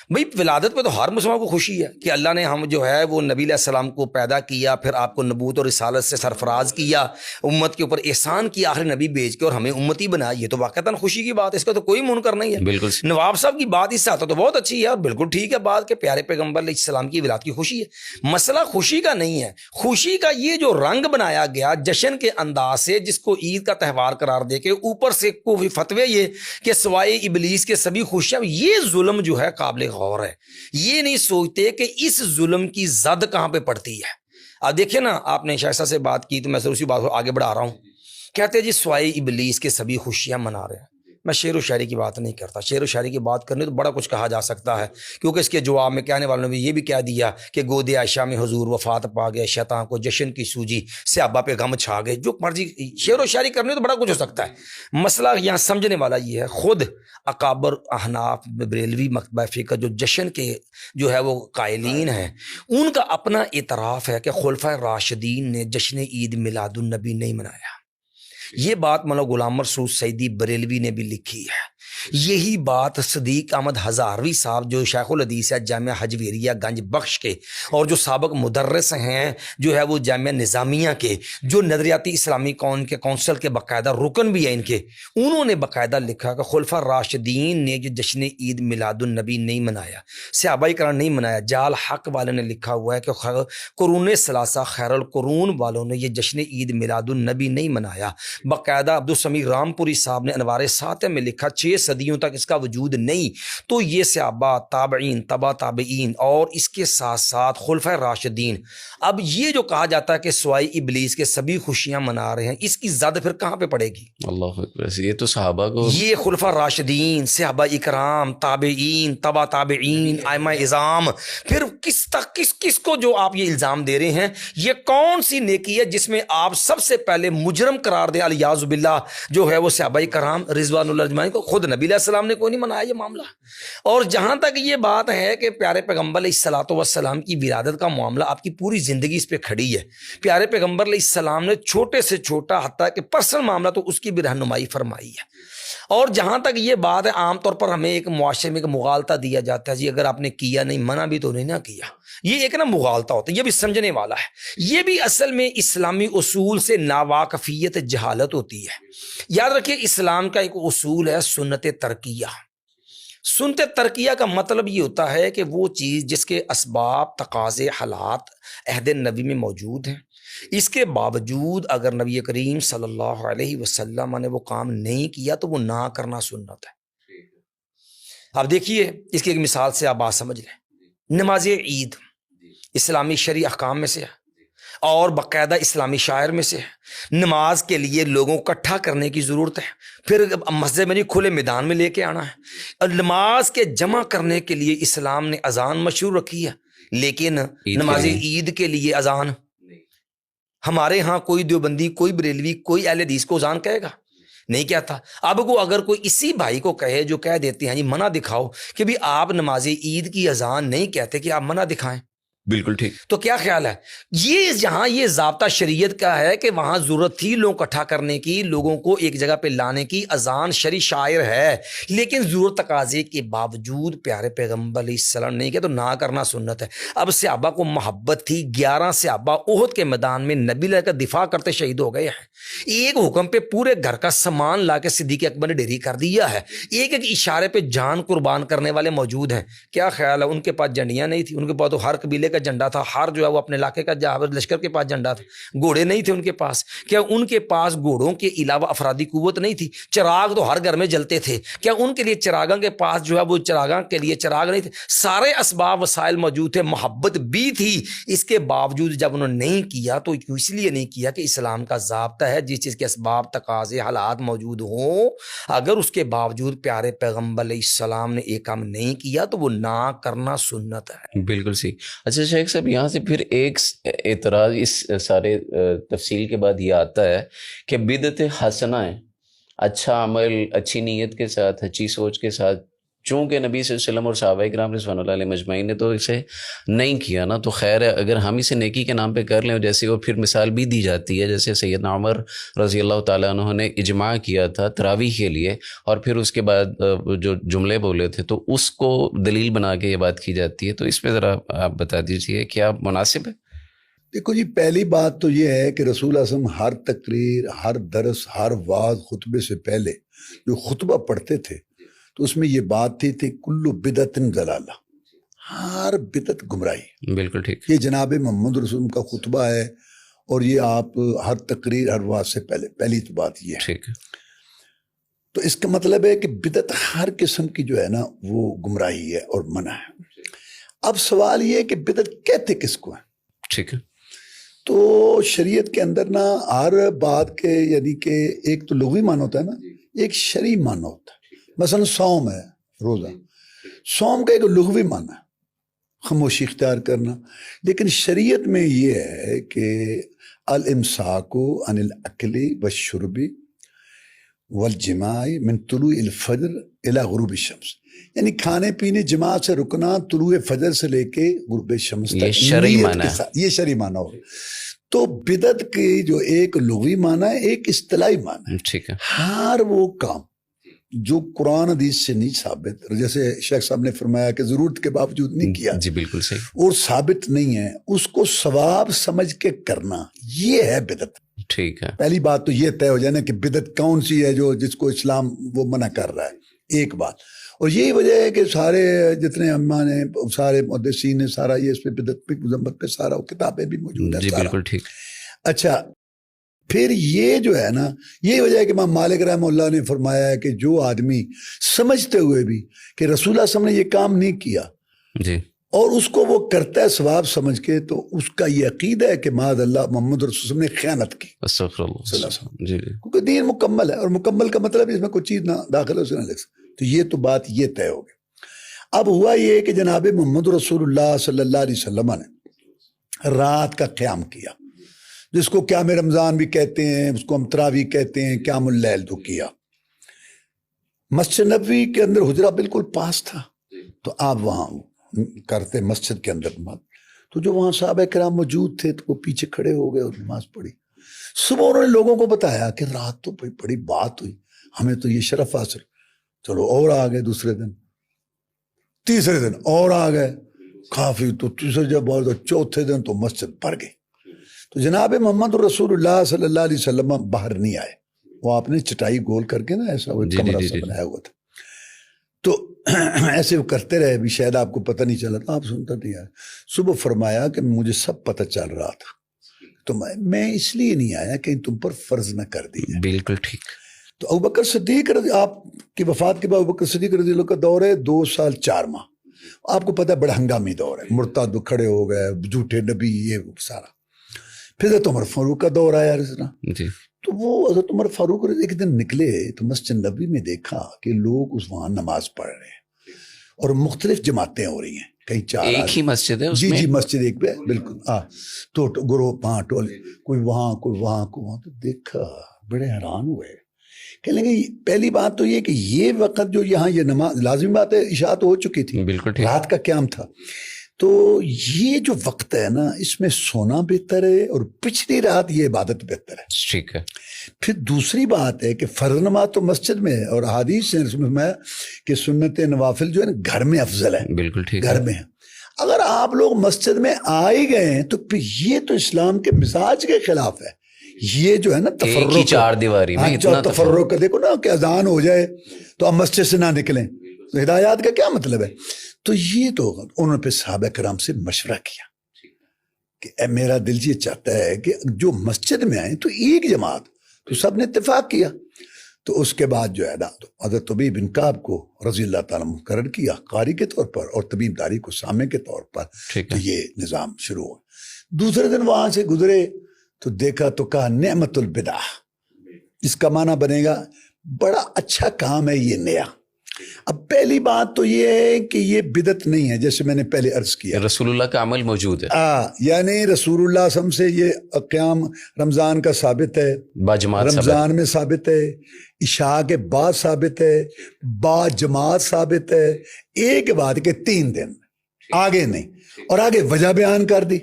بھئی ولادت پہ تو ہر مسلمان کو خوشی ہے کہ اللہ نے ہم جو ہے وہ نبی علیہ السلام کو پیدا کیا، پھر آپ کو نبوت اور رسالت سے سرفراز کیا، امت کے اوپر احسان کیا آخری نبی بھیج کے اور ہمیں امتی بنا، یہ تو واقعتاً خوشی کی بات ہے، اس کا تو کوئی منکر نہیں ہے۔ بالکل نواب صاحب کی بات اس سے آتا تو بہت اچھی ہے اور بالکل ٹھیک ہے بات کہ پیارے پیغمبر علیہ السلام کی ولادت کی خوشی ہے۔ مسئلہ خوشی کا نہیں ہے، خوشی کا یہ جو رنگ بنایا گیا جشن کے انداز سے، جس کو عید کا تہوار قرار دے کے اوپر سے کوئی فتوے یہ کہ سوائے ابلیس کے سبھی خوشیاں، یہ ظلم جو ہے قابل غور ہے۔ یہ نہیں سوچتے کہ اس ظلم کی زد کہاں پہ پڑتی ہے۔ اب دیکھیں نا، آپ نے شائستہ سے بات کی تو میں اسی بات کو آگے بڑھا رہا ہوں۔ کہتے ہیں جی سوائے ابلیس کے سبھی خوشیاں منا رہے ہیں۔ میں شعر و شاعری کی بات نہیں کرتا، شعر و شاعری کی بات کرنے تو بڑا کچھ کہا جا سکتا ہے، کیونکہ اس کے جواب میں کہنے والوں نے بھی یہ بھی کہہ دیا کہ گود عائشہ میں حضور وفات پا گئے، شیطان کو جشن کی سوجی، صحابہ پہ غم چھا گئے۔ جو مرضی شعر و شاعری کرنے تو بڑا کچھ ہو سکتا ہے، مسئلہ یہاں سمجھنے والا یہ ہے۔ خود اکابر احناف بریلوی مکتبہ فقہ جو جشن کے جو ہے وہ قائلین ہیں، ان کا اپنا اعتراف ہے کہ خلفۂ راشدین نے جشن عید میلاد النبی نہیں منایا۔ یہ بات مولانا غلام مرثوذ سعیدی بریلوی نے بھی لکھی ہے۔ یہی بات صدیق احمد ہزاروی صاحب جو شیخ الحدیث ہے جامعہ حجویریہ گنج بخش کے، اور جو سابق مدرس ہیں جو ہے وہ جامعہ نظامیہ کے، جو نظریاتی اسلامی کونسل کے باقاعدہ رکن بھی ہیں ان کے، انہوں نے باقاعدہ لکھا کہ خلفاء راشدین نے جو جشن عید میلاد النبی نہیں منایا، صحابہ کرام نہیں منایا۔ جال حق والے نے لکھا ہوا ہے کہ قرون ثلاثہ خیر القرون والوں نے یہ جشن عید میلاد النبی نہیں منایا۔ باقاعدہ عبدالسمیع رامپوری صاحب نے انوار ساتھ میں لکھا 6 صدیوں تک اس کا وجود نہیں۔ تو یہ صحابہ، تابعین، تبع تابعین اور اس کے ساتھ ساتھ خلفۂ راشدین، اب یہ جو کہا جاتا ہے کہ سوائے ابلیس کے سبھی خوشیاں منا رہے ہیں، اس کی زد پھر کہاں پہ پڑے گی؟ اللہ اکبر، یہ تو صحابہ کو، یہ خلفاء راشدین، صحابہ اکرام، تابعین، تبع تابعین، ائمہ اعظام، پھر کس کو جو آپ یہ الزام دے رہے ہیں، یہ کون سی نیکی ہے جس میں آپ سب سے پہلے مجرم قرار دیں الیاذ باللہ جو ہے وہ صحابہ کرام رضوان اللہ اجمعین کو؟ خود نبی علیہ السلام نے کوئی نہیں منایا یہ معاملہ۔ اور جہاں تک یہ بات ہے کہ پیارے پیغمبر علیہ الصلوۃ والسلام کی ولادت کا معاملہ، آپ کی پوری زندگی اس پہ کھڑی ہے۔ پیارے پیغمبر علیہ السلام نے چھوٹے سے چھوٹا حتیٰ کہ پرسنل معاملہ تو اس کی بھی رہنمائی فرمائی ہے۔ اور جہاں تک یہ بات ہے، عام طور پر ہمیں ایک معاشرے میں ایک مغالطہ دیا جاتا ہے، جی اگر آپ نے کیا نہیں، منع بھی تو نہیں نہ کیا، یہ ایک نا مغالطہ ہوتا ہے، یہ بھی سمجھنے والا ہے۔ یہ بھی اصل میں اسلامی اصول سے ناواقفیت، جہالت ہوتی ہے۔ یاد رکھیے اسلام کا ایک اصول ہے سنت ترکیہ۔ سنت ترکیہ کا مطلب یہ ہوتا ہے کہ وہ چیز جس کے اسباب، تقاضے، حالات عہد نبی میں موجود ہیں، اس کے باوجود اگر نبی کریم صلی اللہ علیہ وسلم نے وہ کام نہیں کیا تو وہ نہ کرنا سنت ہے۔ اب دیکھیے اس کی ایک مثال سے آپ بات سمجھ لیں۔ نماز عید اسلامی شرعی احکام میں سے ہے اور باقاعدہ اسلامی شاعر میں سے ہے۔ نماز کے لیے لوگوں کو اکٹھا کرنے کی ضرورت ہے، پھر مسجد میں نہیں کھلے میدان میں لے کے آنا ہے۔ اور نماز کے جمع کرنے کے لیے اسلام نے اذان مشروع رکھی ہے، لیکن نماز عید کے لیے اذان، ہمارے ہاں کوئی دیوبندی، کوئی بریلوی، کوئی اہل حدیث کو اذان کہے گا؟ نہیں کہتا۔ اب کو اگر کوئی اسی بھائی کو کہے جو کہہ دیتے ہیں جی منع دکھاؤ کہ بھی آپ نماز عید کی اذان نہیں کہتے کہ آپ منع دکھائیں، بالکل ٹھیک، تو کیا خیال ہے؟ یہ جہاں یہ ضابطہ شریعت کا ہے کہ وہاں ضرورت تھی لوگوں کو اکٹھا کرنے کی، لوگوں کو ایک جگہ پہ لانے کی، اذان شرعی شاعر ہے، لیکن ضرورت تقاضے کے باوجود پیارے پیغمبر علیہ السلام نہیں کہ تو نہ کرنا سنت ہے۔ اب صحابہ کو محبت تھی، 11 صحابہ احد کے میدان میں نبی اللہ کا دفاع کرتے شہید ہو گئے ہیں۔ ایک حکم پہ پورے گھر کا سامان لا کے صدیق اکبر نے ڈیری کر دیا ہے، ایک ایک اشارے پہ جان قربان کرنے والے موجود ہیں۔ کیا خیال ہے ان کے پاس جنڈیاں نہیں تھی؟ ان کے پاس تو ہر قبیلے کا جھنڈا تھا، ہر جو ہے وہ اپنے علاقے کا جہاں لشکر کے پاس جھنڈا تھا، گھوڑے نہیں تھے ان کے پاس. کیا ان کے پاس گھوڑوں کے علاوہ افرادی قوت نہیں تھی؟ چراغ تو ہر گھر میں جلتے تھے، کیا ان کے لیے چراغاں کے پاس جو ہے وہ چراغاں کے لیے چراغ نہیں تھے؟ سارے اسباب وسائل موجود تھے، محبت بھی تھی. اس کے باوجود جب انہوں نے نہیں کیا تو اس لیے نہیں کیا کہ اسلام کا ضابطہ ہے جس چیز کے اسباب تقاضے حالات موجود ہوں، اگر اس کے باوجود پیارے پیغمبر علیہ السلام نے ایک کام نہیں کیا تو وہ نہ کرنا سنت ہے. بالکل صحیح. اچھا شیخ صاحب، یہاں سے پھر ایک اعتراض اس سارے تفصیل کے بعد یہ آتا ہے کہ بدعت حسنہ ہے، اچھا عمل اچھی نیت کے ساتھ اچھی سوچ کے ساتھ، چونکہ نبی صلی اللہ علیہ وسلم اور صحابہ کرام رضوان اللہ علیہ مجمعین نے تو اسے نہیں کیا نا، تو خیر ہے اگر ہم اسے نیکی کے نام پہ کر لیں. جیسے وہ پھر مثال بھی دی جاتی ہے، جیسے سیدنا عمر رضی اللہ تعالیٰ عنہ نے اجماع کیا تھا تراویح کے لیے، اور پھر اس کے بعد جو جملے بولے تھے تو اس کو دلیل بنا کے یہ بات کی جاتی ہے. تو اس پہ ذرا آپ بتا دیجئے کیا مناسب ہے؟ دیکھو جی، پہلی بات تو یہ ہے کہ رسول اللہ صلی اللہ علیہ وسلم ہر تقریر، ہر درس، ہر وعظ، خطبے سے پہلے جو خطبہ پڑھتے تھے تو اس میں یہ بات تھی کلو بدعت ضلالہ، ہر بدعت گمراہی. بالکل ٹھیک. یہ جناب محمد رسول کا خطبہ ہے، اور یہ آپ ہر تقریر، ہر وعظ سے پہلی تو بات یہ ہے. ٹھیک ہے. تو اس کا مطلب ہے کہ بدعت ہر قسم کی جو ہے نا وہ گمراہی ہے اور منع ہے. اب سوال یہ ہے کہ بدعت کہتے کس کو ہے؟ ٹھیک ہے. تو شریعت کے اندر نا ہر بات کے یعنی کہ ایک تو لغوی معنی ہوتا ہے نا، ایک شرعی معنی ہوتا ہے. مثلا صوم ہے، روزہ، صوم کا ایک لغوی معنی ہے خاموشی اختیار کرنا، لیکن شریعت میں یہ ہے کہ الامساک عن الاکل والشرب والجماع من طلوع الفجر الى غروب الشمس، یعنی کھانے پینے جماع سے رکنا طلوع فجر سے لے کے غروب شمس تک. یہ شرعی معنی ہے. یہ شرعی معنی ہو. تو بدعت کی جو ایک لغوی معنی ہے، ایک اصطلاحی معنی ہے. ٹھیک ہے. ہر وہ کام جو قرآن حدیث سے نہیں ثابت، جیسے شیخ صاحب نے فرمایا کہ ضرورت کے باوجود نہیں کیا، جی بالکل صحیح، اور ثابت نہیں ہے، اس کو ثواب سمجھ کے کرنا، یہ ہے بدعت. ٹھیک ہے. پہلی بات تو یہ طے ہو جائے نا کہ بدعت کون سی ہے جو جس کو اسلام وہ منع کر رہا ہے. ایک بات. اور یہی وجہ ہے کہ سارے جتنے امام نے، سارے محدثین نے، سارا یہ اس پہ بدعت پہ مذمت پہ سارا کتابیں بھی موجود ہیں. جی بالکل ٹھیک. اچھا، پھر یہ جو ہے نا، یہی وجہ ہے کہ امام مالک رحمہ اللہ نے فرمایا ہے کہ جو آدمی سمجھتے ہوئے بھی کہ رسول اللہ صلی اللہ علیہ وسلم نے یہ کام نہیں کیا جی، اور اس کو وہ کرتا ہے ثواب سمجھ کے، تو اس کا یہ عقیدہ ہے کہ معاذ اللہ محمد رسول اللہ نے خیانت کی. استغفر اللہ. جی جی، کیونکہ دین مکمل ہے، اور مکمل کا مطلب اس میں کوئی چیز نہ داخل ہو سکے نہ لگ سکے. تو یہ تو بات یہ طے ہو گئی. اب ہوا یہ کہ جناب محمد رسول اللہ صلی اللہ علیہ وسلم نے رات کا قیام کیا، جس کو قیام رمضان بھی کہتے ہیں، اس کو ہم تراویح کہتے ہیں، قیام اللیل تو کیا. مسجد نبوی کے اندر حجرہ بالکل پاس تھا، تو آپ وہاں کرتے مسجد کے اندر نماز. تو جو وہاں صحابہ کرام موجود تھے تو وہ پیچھے کھڑے ہو گئے اور نماز پڑھی. صبح انہوں نے لوگوں کو بتایا کہ رات تو بڑی بات ہوئی، ہمیں تو یہ شرف حاصل. چلو اور آ گئے، دوسرے دن، تیسرے دن اور آ گئے، کافی. تو تیسرے جب اور چوتھے دن تو مسجد بھر گئی. تو جناب محمد رسول اللہ صلی اللہ علیہ وسلم باہر نہیں آئے. وہ آپ نے چٹائی گول کر کے نا ایسا وہ کمرہ سا بنایا ہوا تھا، تو ایسے وہ کرتے رہے بھی، شاید آپ کو پتہ نہیں چلا تھا، آپ سنتا نہیں آئے. صبح فرمایا کہ مجھے سب پتہ چل رہا تھا، تو میں اس لیے نہیں آیا کہ تم پر فرض نہ کر دیا. بالکل ٹھیک. تو ابوبکر صدیق آپ کی وفات کے بعد ابوبکر صدیق رضی اللہ کا دور ہے 2 سال 4 ماہ. آپ کو پتہ ہے بڑا ہنگامی دور ہے، مرتد کھڑے ہو گئے، جھوٹے نبی، یہ سارا. پھر حضرت عمر فاروق کا دور آیا جی. تو وہ حضرت عمر فاروق ایک دن نکلے تو مسجد نبی میں دیکھا کہ لوگ اس وہاں نماز پڑھ رہے ہیں اور مختلف جماعتیں ہو رہی ہیں، کئی 4 ایک ہی مسجد ہے اس جی میں؟ جی مسجد ایک پہ بالکل. تو گروہ وہاں ٹولے، کوئی وہاں کوئی وہاں کوئی وہاں. تو دیکھا بڑے حیران ہوئے. کہ لیں گے پہلی بات تو یہ کہ یہ وقت جو یہاں یہ نماز لازمی بات ہے، عشاء تو ہو چکی تھی، بالکل ٹھیک. رات کا قیام تھا. تو یہ جو وقت ہے نا، اس میں سونا بہتر ہے اور پچھلی رات یہ عبادت بہتر ہے. ٹھیک ہے. پھر دوسری بات ہے کہ فرض نماز تو مسجد میں ہے، اور حدیث سے میں کہ سنت نوافل جو ہے نا گھر میں افضل ہے. بالکل ٹھیک. گھر میں ہے. اگر آپ لوگ مسجد میں آ ہی گئے ہیں تو پھر یہ تو اسلام کے مزاج کے خلاف ہے. یہ جو ہے نا تفرق، 4 دیواری میں اتنا تفرق. دیکھو نا کہ اذان ہو جائے تو آپ مسجد سے نہ نکلیں، تو ہدایات کا کیا مطلب ہے؟ تو یہ تو انہوں نے پھر صحابہ کرام سے مشورہ کیا کہ اے میرا دل یہ چاہتا ہے کہ جو مسجد میں آئیں تو ایک جماعت، تو سب نے اتفاق کیا. تو اس کے بعد جو ہے نا تو حضرت طبیب بن کعب کو رضی اللہ تعالیٰ مقرر کیا قاری کے طور پر اور طبیب داری کو سامع کے طور پر. ٹھیک تو ہے. یہ نظام شروع ہوا. دوسرے دن وہاں سے گزرے تو دیکھا تو کہا نعمت البدع، اس کا معنی بنے گا بڑا اچھا کام ہے یہ نیا. اب پہلی بات تو یہ ہے کہ یہ بدعت نہیں ہے، جیسے میں نے پہلے عرض کیا رسول اللہ کا عمل موجود ہے، یعنی رسول اللہ صلی اللہ علیہ وسلم سے یہ قیام رمضان کا ثابت ہے، باجماعت رمضان میں ثابت ہے، عشاء کے بعد ثابت ہے، با جماعت ثابت ہے. ایک بات کہ 3 دن آگے نہیں، اور آگے وجہ بیان کر دی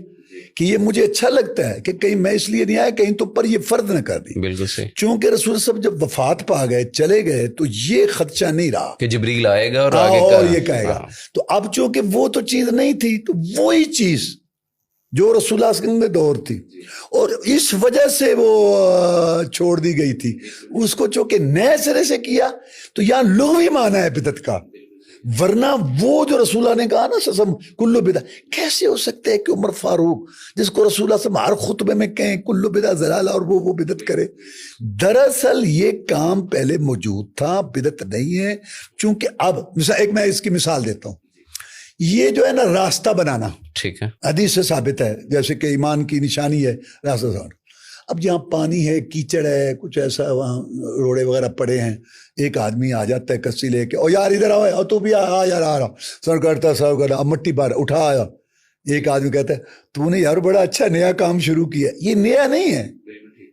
کہ یہ مجھے اچھا لگتا ہے کہ کہیں میں اس لیے نہیں آیا کہیں تو پر یہ فرض نہ کر دی. بالکل صحیح. چونکہ رسول صاحب جب وفات پا گئے چلے گئے تو یہ خدشہ نہیں رہا کہ جبریل آئے گا اور آگے اور کا یہ کہے گا. تو اب چونکہ وہ تو چیز نہیں تھی تو وہی چیز جو رسول اللہ صلی اللہ علیہ وسلم میں دور تھی اور اس وجہ سے وہ چھوڑ دی گئی تھی، اس کو چونکہ نئے سرے سے کیا تو یہاں لغوی معنی ہے بدعت کا. ورنہ وہ جو رسول اللہ نے کہا نا سسم کلو بدعت، کیسے ہو سکتا ہے کہ عمر فاروق جس کو رسول اللہ سے ہر خطبے میں کہیں کلو بدعت ضلالہ اور وہ بدعت کرے؟ دراصل یہ کام پہلے موجود تھا، بدعت نہیں ہے. چونکہ اب ایک میں اس کی مثال دیتا ہوں، یہ جو ہے نا راستہ بنانا ٹھیک ہے، حدیث سے ثابت ہے، جیسے کہ ایمان کی نشانی ہے راستہ بنانا. اب جہاں پانی ہے، کیچڑ ہے، کچھ ایسا وہاں روڑے وغیرہ پڑے ہیں، ایک آدمی آ جاتا ہے کسی لے کے، او یار ادھر آؤ، اور تو بھی آ یار آ رہا، سر کرتا اب مٹی پار اٹھا آیا. ایک آدمی کہتا ہے تو نے یار بڑا اچھا نیا کام شروع کیا. یہ نیا نہیں ہے،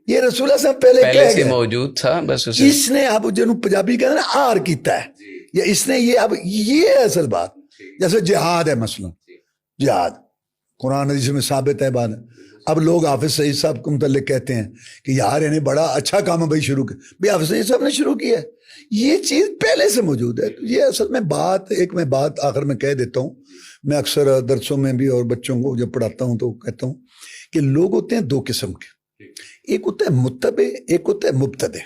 یہ رسول اللہ صاحب پہلے سے موجود تھا، بس اس نے اب جنہوں پنجابی کہتے ہیں نا آر کیتا ہے، یا اس نے یہ اب یہ ہے اصل بات. جیسے جہاد ہے، مثلا جہاد قرآن حدیث میں ثابت ہے بات. اب لوگ حافظ سعید صاحب کو متعلق کہتے ہیں کہ یار انہیں بڑا اچھا کام ہے بھائی شروع کیا. بھائی حافظ سعید صاحب نے شروع کیا ہے، یہ چیز پہلے سے موجود ہے. یہ اصل میں بات آخر میں کہہ دیتا ہوں، میں اکثر درسوں میں بھی اور بچوں کو جب پڑھاتا ہوں تو کہتا ہوں کہ لوگ ہوتے ہیں 2 قسم کے، ایک ہوتا ہے متبع، ایک ہوتا ہے مبتدع.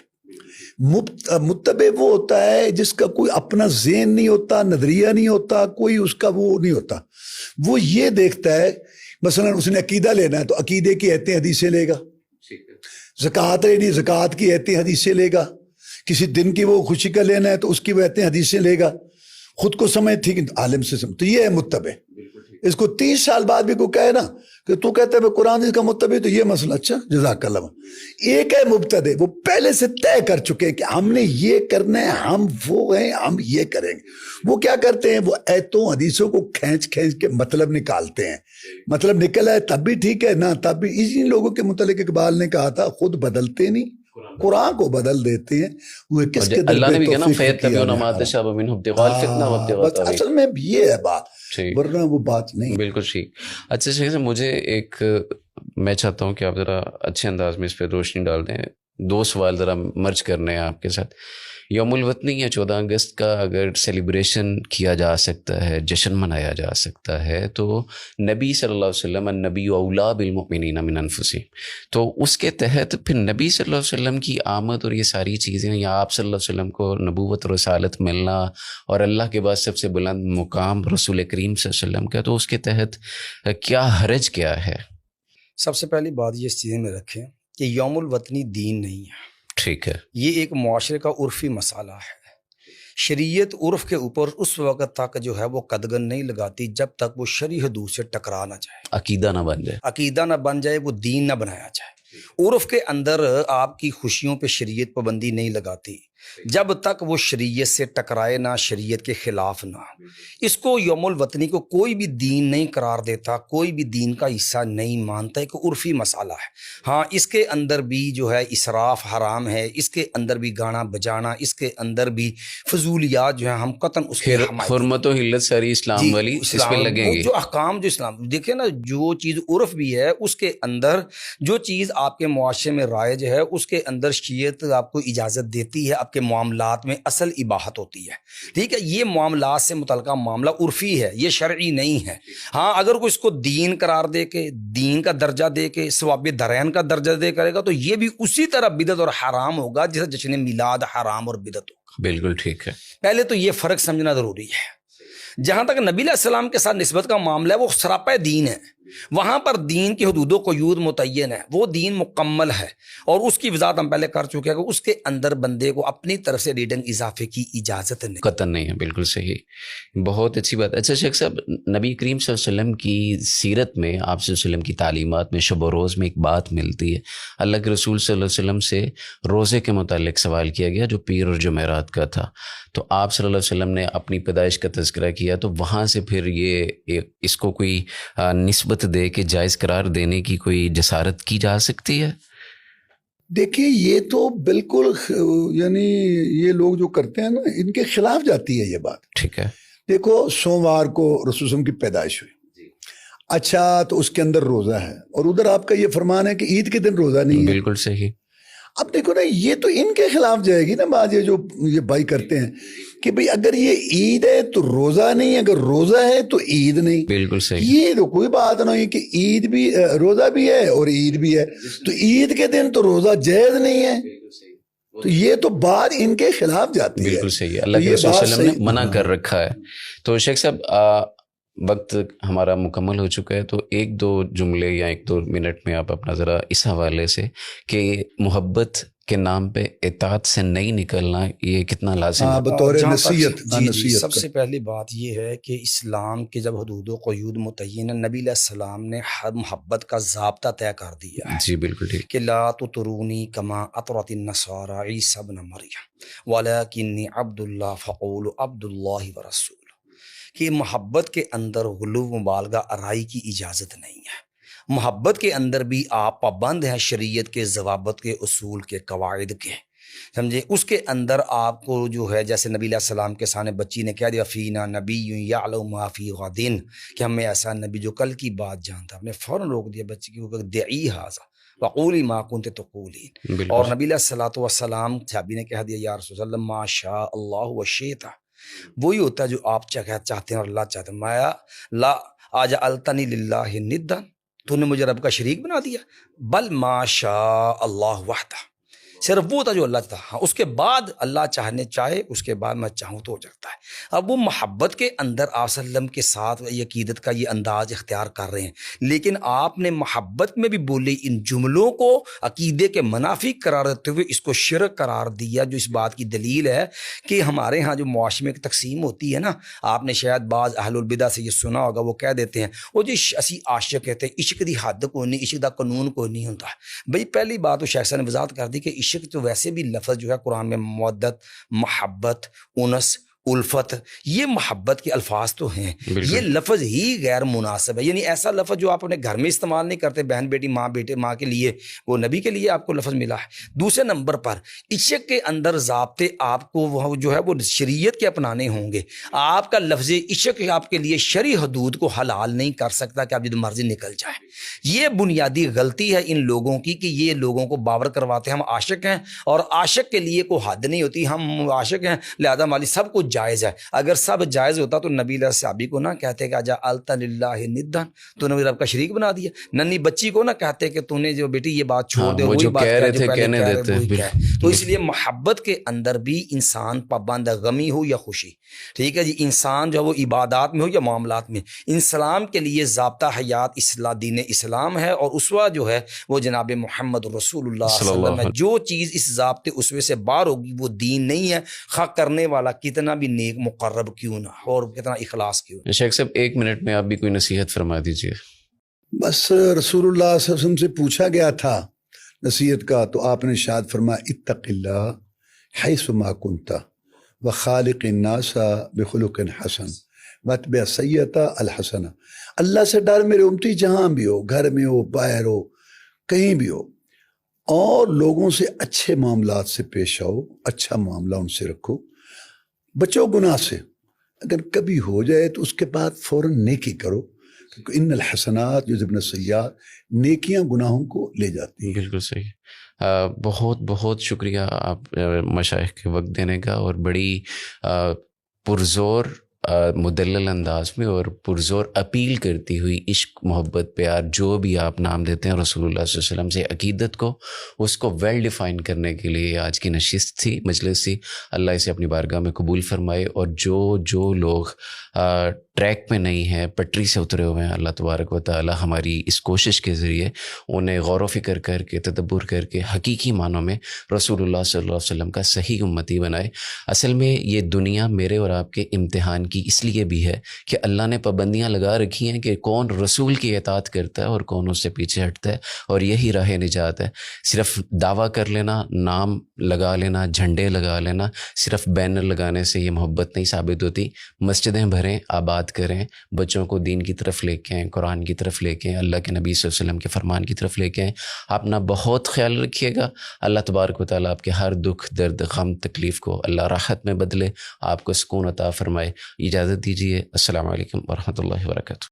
متبع وہ ہوتا ہے جس کا کوئی اپنا ذہن نہیں ہوتا، نظریہ نہیں ہوتا، کوئی اس کا وہ نہیں ہوتا. وہ یہ دیکھتا ہے مثلا اس نے عقیدہ لینا ہے تو عقیدے کی ایتیں حدیثیں لے گا، زکوٰۃ لینی زکوٰۃ کی ایتیں حدیثیں لے گا، کسی دن کی وہ خوشی کا لینا ہے تو اس کی وہ ایتیں حدیثیں لے گا. خود کو سمجھ ٹھیک عالم سے سمجھ، تو یہ ہے متبع. اس کو 30 سال بعد بھی کوئی کہے نا کہ تو کہتا ہے میں قرآن اس کا متبع، تو یہ مسئلہ اچھا جزاک اللہ. ایک ہے مبتدع، وہ پہلے سے طے کر چکے ہیں کہ ہم نے یہ کرنا ہے، ہم وہ ہیں، ہم یہ کریں گے. وہ کیا کرتے ہیں؟ وہ ایتوں حدیثوں کو کھینچ کے مطلب نکالتے ہیں. مطلب نکل ہے تب بھی ٹھیک ہے، نہ تب بھی. ان لوگوں کے متعلق اقبال نے کہا تھا خود بدلتے نہیں، قرآن کو بدل دیتے ہیں. وہ کس کے اللہ نے بھی کہا نا فَيَتَّبِعُونَ مَا تَشَابَهَ مِنْهُ ابْتِغَاءَ الْفِتْنَةِ وَابْتِغَاءَ تَأْوِيلِهِ. اصل میں یہ ہے بات، ورنہ وہ بات نہیں. بالکل ٹھیک. اچھا شیخ صاحب، مجھے میں چاہتا ہوں کہ آپ ذرا اچھے انداز میں اس پہ روشنی ڈال دیں. 2 سوال ذرا مرج کرنے ہیں آپ کے ساتھ. یوم الوطنی یا 14 اگست کا اگر سیلیبریشن کیا جا سکتا ہے، جشن منایا جا سکتا ہے، تو نبی صلی اللہ علیہ وسلم النبی اولا بالمؤمنین من انفسہم، تو اس کے تحت پھر نبی صلی اللہ علیہ وسلم کی آمد اور یہ ساری چیزیں، یا آپ صلی اللہ علیہ وسلم کو نبوت اور رسالت ملنا اور اللہ کے بعد سب سے بلند مقام رسول کریم صلی اللہ علیہ وسلم کا، تو اس کے تحت کیا حرج کیا ہے؟ سب سے پہلی بات یہ اس چیز میں رکھیں کہ یوم الوطنی دین نہیں ہے. ٹھیک ہے. یہ ایک معاشرے کا عرفی مسئلہ ہے. شریعت عرف کے اوپر اس وقت تک جو ہے وہ قدغن نہیں لگاتی جب تک وہ شرعی حدود سے ٹکرا نہ جائے، عقیدہ نہ بن جائے، عقیدہ نہ بن جائے، وہ دین نہ بنایا جائے. عرف کے اندر آپ کی خوشیوں پہ شریعت پابندی نہیں لگاتی جب تک وہ شریعت سے ٹکرائے نہ، شریعت کے خلاف نہ. اس کو یوم الوطنی کو کوئی بھی دین نہیں قرار دیتا، کوئی بھی دین کا حصہ نہیں مانتا. ایک عرفی مسئلہ ہے. ہاں اس کے اندر بھی جو ہے اسراف حرام ہے، اس کے اندر بھی گانا بجانا، اس کے اندر بھی فضولیات جو ہیں ہم قطعاً اس کی حرمت و حلت ساری اسلام والی اس پہ لگیں گے. جو احکام جو اسلام دیکھیں نا، جو چیز عرف بھی ہے اس کے اندر، جو چیز آپ کے معاشرے میں رائج ہے اس کے اندر شریعت آپ کو اجازت دیتی ہے. آپ کے معاملات میں اصل اباحت ہوتی ہے. ٹھیک ہے، یہ معاملات سے متعلقہ معاملہ عرفی ہے، یہ شرعی نہیں ہے. ہاں اگر کوئی اس کو دین قرار دے کے، دین کا درجہ دے کے، ثواب درین کا درجہ دے کرے گا تو یہ بھی اسی طرح بدعت اور حرام ہوگا جیسے جشن میلاد حرام اور بدعت ہوگا. بالکل ٹھیک ہے. پہلے تو یہ فرق سمجھنا ضروری ہے. جہاں تک نبی علیہ السلام کے ساتھ نسبت کا معاملہ ہے وہ سراپا دین ہے. وہاں پر دین کی حدود و قیود متعین ہے، وہ دین مکمل ہے، اور اس کی وضاحت ہم پہلے کر چکے ہیں کہ اس کے اندر بندے کو اپنی طرف سے ریڈنگ اضافے کی اجازت نہیں، قطعاً نہیں ہے. بالکل صحیح، بہت اچھی بات. اچھا شیخ صاحب، نبی کریم صلی اللہ علیہ وسلم کی سیرت میں، آپ صلی اللہ علیہ وسلم کی تعلیمات میں شب و روز میں ایک بات ملتی ہے. اللہ کے رسول صلی اللہ علیہ وسلم سے روزے کے متعلق سوال کیا گیا جو پیر اور جمعرات کا تھا، تو آپ صلی اللہ علیہ وسلم نے اپنی پیدائش کا تذکرہ کیا، تو وہاں سے پھر یہ اس کو کوئی نسبت دے کے جائز قرار دینے کی کوئی جسارت کی جا سکتی ہے؟ دیکھیے یہ تو بالکل یعنی یہ لوگ جو کرتے ہیں نا ان کے خلاف جاتی ہے یہ بات. ٹھیک ہے. دیکھو سوموار کو رسول وسلم کی پیدائش ہوئی، اچھا تو اس کے اندر روزہ ہے، اور ادھر آپ کا یہ فرمان ہے کہ عید کے دن روزہ نہیں ہے. بالکل صحیح. اب دیکھو نا یہ تو ان کے خلاف جائے گی نا بات، یہ جو یہ بھائی کرتے ہیں کہ بھئی اگر یہ عید ہے تو روزہ نہیں، اگر روزہ ہے تو عید نہیں. بالکل صحیح. یہ تو کوئی بات نہیں کہ عید بھی روزہ بھی ہے اور عید بھی ہے، تو عید کے دن تو روزہ جائز نہیں ہے. تو یہ تو بات ان کے خلاف جاتی ہے. بالکل صحیح. اللہ کے رسول صلی اللہ علیہ وسلم نے منع کر رکھا ہے. تو شیخ صاحب وقت ہمارا مکمل ہو چکا ہے، تو ایک دو جملے یا ایک دو منٹ میں آپ اپنا ذرا اس حوالے سے کہ محبت کے نام پہ اطاعت سے نہیں نکلنا یہ کتنا لازم ہے؟ بطور جہاں تک- نصیحت. جی سب سے پہلی بات یہ ہے کہ اسلام کے جب حدود و قیود متعین ہے، نبی علیہ السلام نے ہر محبت کا ضابطہ طے کر دیا ہے جی بالکل ٹھیک. کہ لا تطرونی کما اطرت النصارى عیسی ابن مریم ولکنی عبد اللہ فقولوا عبد اللہ ورسول، کہ محبت کے اندر غلو مبالغہ آرائی کی اجازت نہیں ہے. محبت کے اندر بھی آپ پابند ہیں شریعت کے ضوابط کے، اصول کے، قواعد کے، سمجھے. اس کے اندر آپ کو جو ہے جیسے نبی علیہ السلام کے سامنے بچی نے کہہ دیا فینا نبی یعلم ما فی غدین، کہ ہمیں ایسا نبی جو کل کی بات جانتا، ہم نے فوراً روک دیا بچی کی، دعی ھذا وقولی ما کنت تقولین. بالکل. اور نبی علیہ الصلوۃ والسلام صحابی نے کہہ دیا یا رسول اللہ ما شاء اللہ وشئت، وہی ہوتا ہے جو آپ چاہتے ہیں اور اللہ چاہتے ہیں. مایا لا اجعلتنی للہ ندا، تو نے مجھے رب کا شریک بنا دیا، بل ما شاء اللہ وحدہ، صرف وہ تھا جو اللہ چاہتا. ہاں اس کے بعد اللہ چاہے اس کے بعد میں چاہوں تو ہو جاتا ہے. اب وہ محبت کے اندر آپ صلی اللہ علیہ وسلم کے ساتھ یہ عقیدت کا یہ انداز اختیار کر رہے ہیں، لیکن آپ نے محبت میں بھی بولی ان جملوں کو عقیدے کے منافی قرار دیتے ہوئے اس کو شرک قرار دیا، جو اس بات کی دلیل ہے کہ ہمارے ہاں جو معاشرے کی تقسیم ہوتی ہے نا، آپ نے شاید بعض اہل البدع سے یہ سنا ہوگا، وہ کہہ دیتے ہیں وہ جی اسی عاشق کہتے ہیں، عشق دی حد کوئی نہیں، عشق دا قانون کوئی نہیں ہوتا. بھئی پہلی بات تو شیخ صاحب نے وضاحت کر دی کہ عشق تو ویسے بھی لفظ جو ہے قرآن میں مودت، محبت، انس، الفت، یہ محبت کے الفاظ تو ہیں، یہ لفظ ہی غیر مناسب ہے. یعنی ایسا لفظ جو آپ اپنے گھر میں استعمال نہیں کرتے، بہن بیٹی، ماں بیٹے، ماں کے لیے، وہ نبی کے لیے آپ کو لفظ ملا ہے. دوسرے نمبر پر عشق کے اندر ضابطے آپ کو وہ جو ہے وہ شریعت کے اپنانے ہوں گے. آپ کا لفظ عشق آپ کے لیے شرعی حدود کو حلال نہیں کر سکتا کہ آپ جب مرضی نکل جائے. یہ بنیادی غلطی ہے ان لوگوں کی کہ یہ لوگوں کو باور کرواتے ہیں ہم عاشق ہیں، اور عاشق کے لیے کوئی حد نہیں ہوتی، ہم عاشق ہیں لہذا ہماری سب کچھ جائز ہے. اگر سب جائز ہوتا تو نبی علیہ صحابی کو نہ کہتے کہ اجعلت للہ ندا، تو نبی رب کا شریک بنا دیا. ننھی بچی کو نہ کہتے کہ تو نے جو بیٹی یہ بات چھوڑ دے، وہ وہی جو بات کہہ رہے تھے کہنے دیتے. تو اس لیے محبت کے اندر بھی انسان پابند ہے، غمی ہو یا خوشی. ٹھیک ہے جی، انسان جو ہے وہ عبادات میں ہو یا معاملات میں، انسان کے لیے ضابطہ حیات اسلام دین اسلام ہے، اور اسوہ جو ہے وہ جناب محمد رسول اللہ صلی اللہ علیہ وسلم ہے. جو چیز اس ضابطے اسوے سے باہر ہوگی وہ دین نہیں ہے، خواہ کرنے والا کتنا بھی نیک مقرب کیوں نہ اور کتنا اخلاص کیوں نہ. شیخ صاحب ایک منٹ میں آپ بھی کوئی نصیحت فرما دیجیے. بس رسول اللہ صلی اللہ علیہ وسلم سے پوچھا گیا تھا نصیحت کا، تو آپ نے ارشاد فرمایا اتق اللہ حیث ما کنت وخالق الناس بخلق حسن واتبع السیئۃ الحسنہ. اللہ سے ڈر میرے امتی، جہاں بھی ہو، گھر میں ہو، باہر ہو، کہیں بھی ہو، اور لوگوں سے اچھے معاملات سے پیش آؤ، اچھا معاملہ ان سے رکھو، بچو گناہ سے. اگر کبھی ہو جائے تو اس کے بعد فوراً نیکی کرو، کیونکہ ان الحسنات یذہبن السیئات، نیکیاں گناہوں کو لے جاتی ہیں. بالکل صحیح. بہت بہت شکریہ آپ مشائخ کے وقت دینے کا، اور بڑی پرزور مدلل انداز میں اور پرزور اپیل کرتی ہوئی عشق، محبت، پیار، جو بھی آپ نام دیتے ہیں رسول اللہ صلی اللہ علیہ وسلم سے، عقیدت کو، اس کو ویل ڈیفائن کرنے کے لیے آج کی نشست تھی، مجلس تھی۔ اللہ اسے اپنی بارگاہ میں قبول فرمائے، اور جو لوگ ٹریک پہ نہیں ہیں، پٹری سے اترے ہوئے ہیں، اللہ تبارک و تعالی ہماری اس کوشش کے ذریعے انہیں غور و فکر کر کے، تدبر کر کے حقیقی معنوں میں رسول اللہ صلی اللہ علیہ وسلم کا صحیح امتی بنائے۔ اصل میں یہ دنیا میرے اور آپ کے امتحان کی اس لیے بھی ہے کہ اللہ نے پابندیاں لگا رکھی ہیں کہ کون رسول کی اطاعت کرتا ہے اور کون اس سے پیچھے ہٹتا ہے، اور یہی راہ نجات ہے۔ صرف دعویٰ کر لینا، نام لگا لینا، جھنڈے لگا لینا، صرف بینر لگانے سے یہ محبت نہیں ثابت ہوتی۔ مسجدیں بھریں، آباد کریں، بچوں کو دین کی طرف لے کے آئیں، قرآن کی طرف لے کے آئیں، اللہ کے نبی صلی اللہ علیہ وسلم کے فرمان کی طرف لے کے آئیں۔ اپنا بہت خیال رکھیے گا۔ اللہ تبارک و تعالیٰ آپ کے ہر دکھ، درد، غم، تکلیف کو اللہ راحت میں بدلے، آپ کو سکون عطا فرمائے۔ اجازت دیجیے، السلام علیکم ورحمۃ اللہ وبرکاتہ۔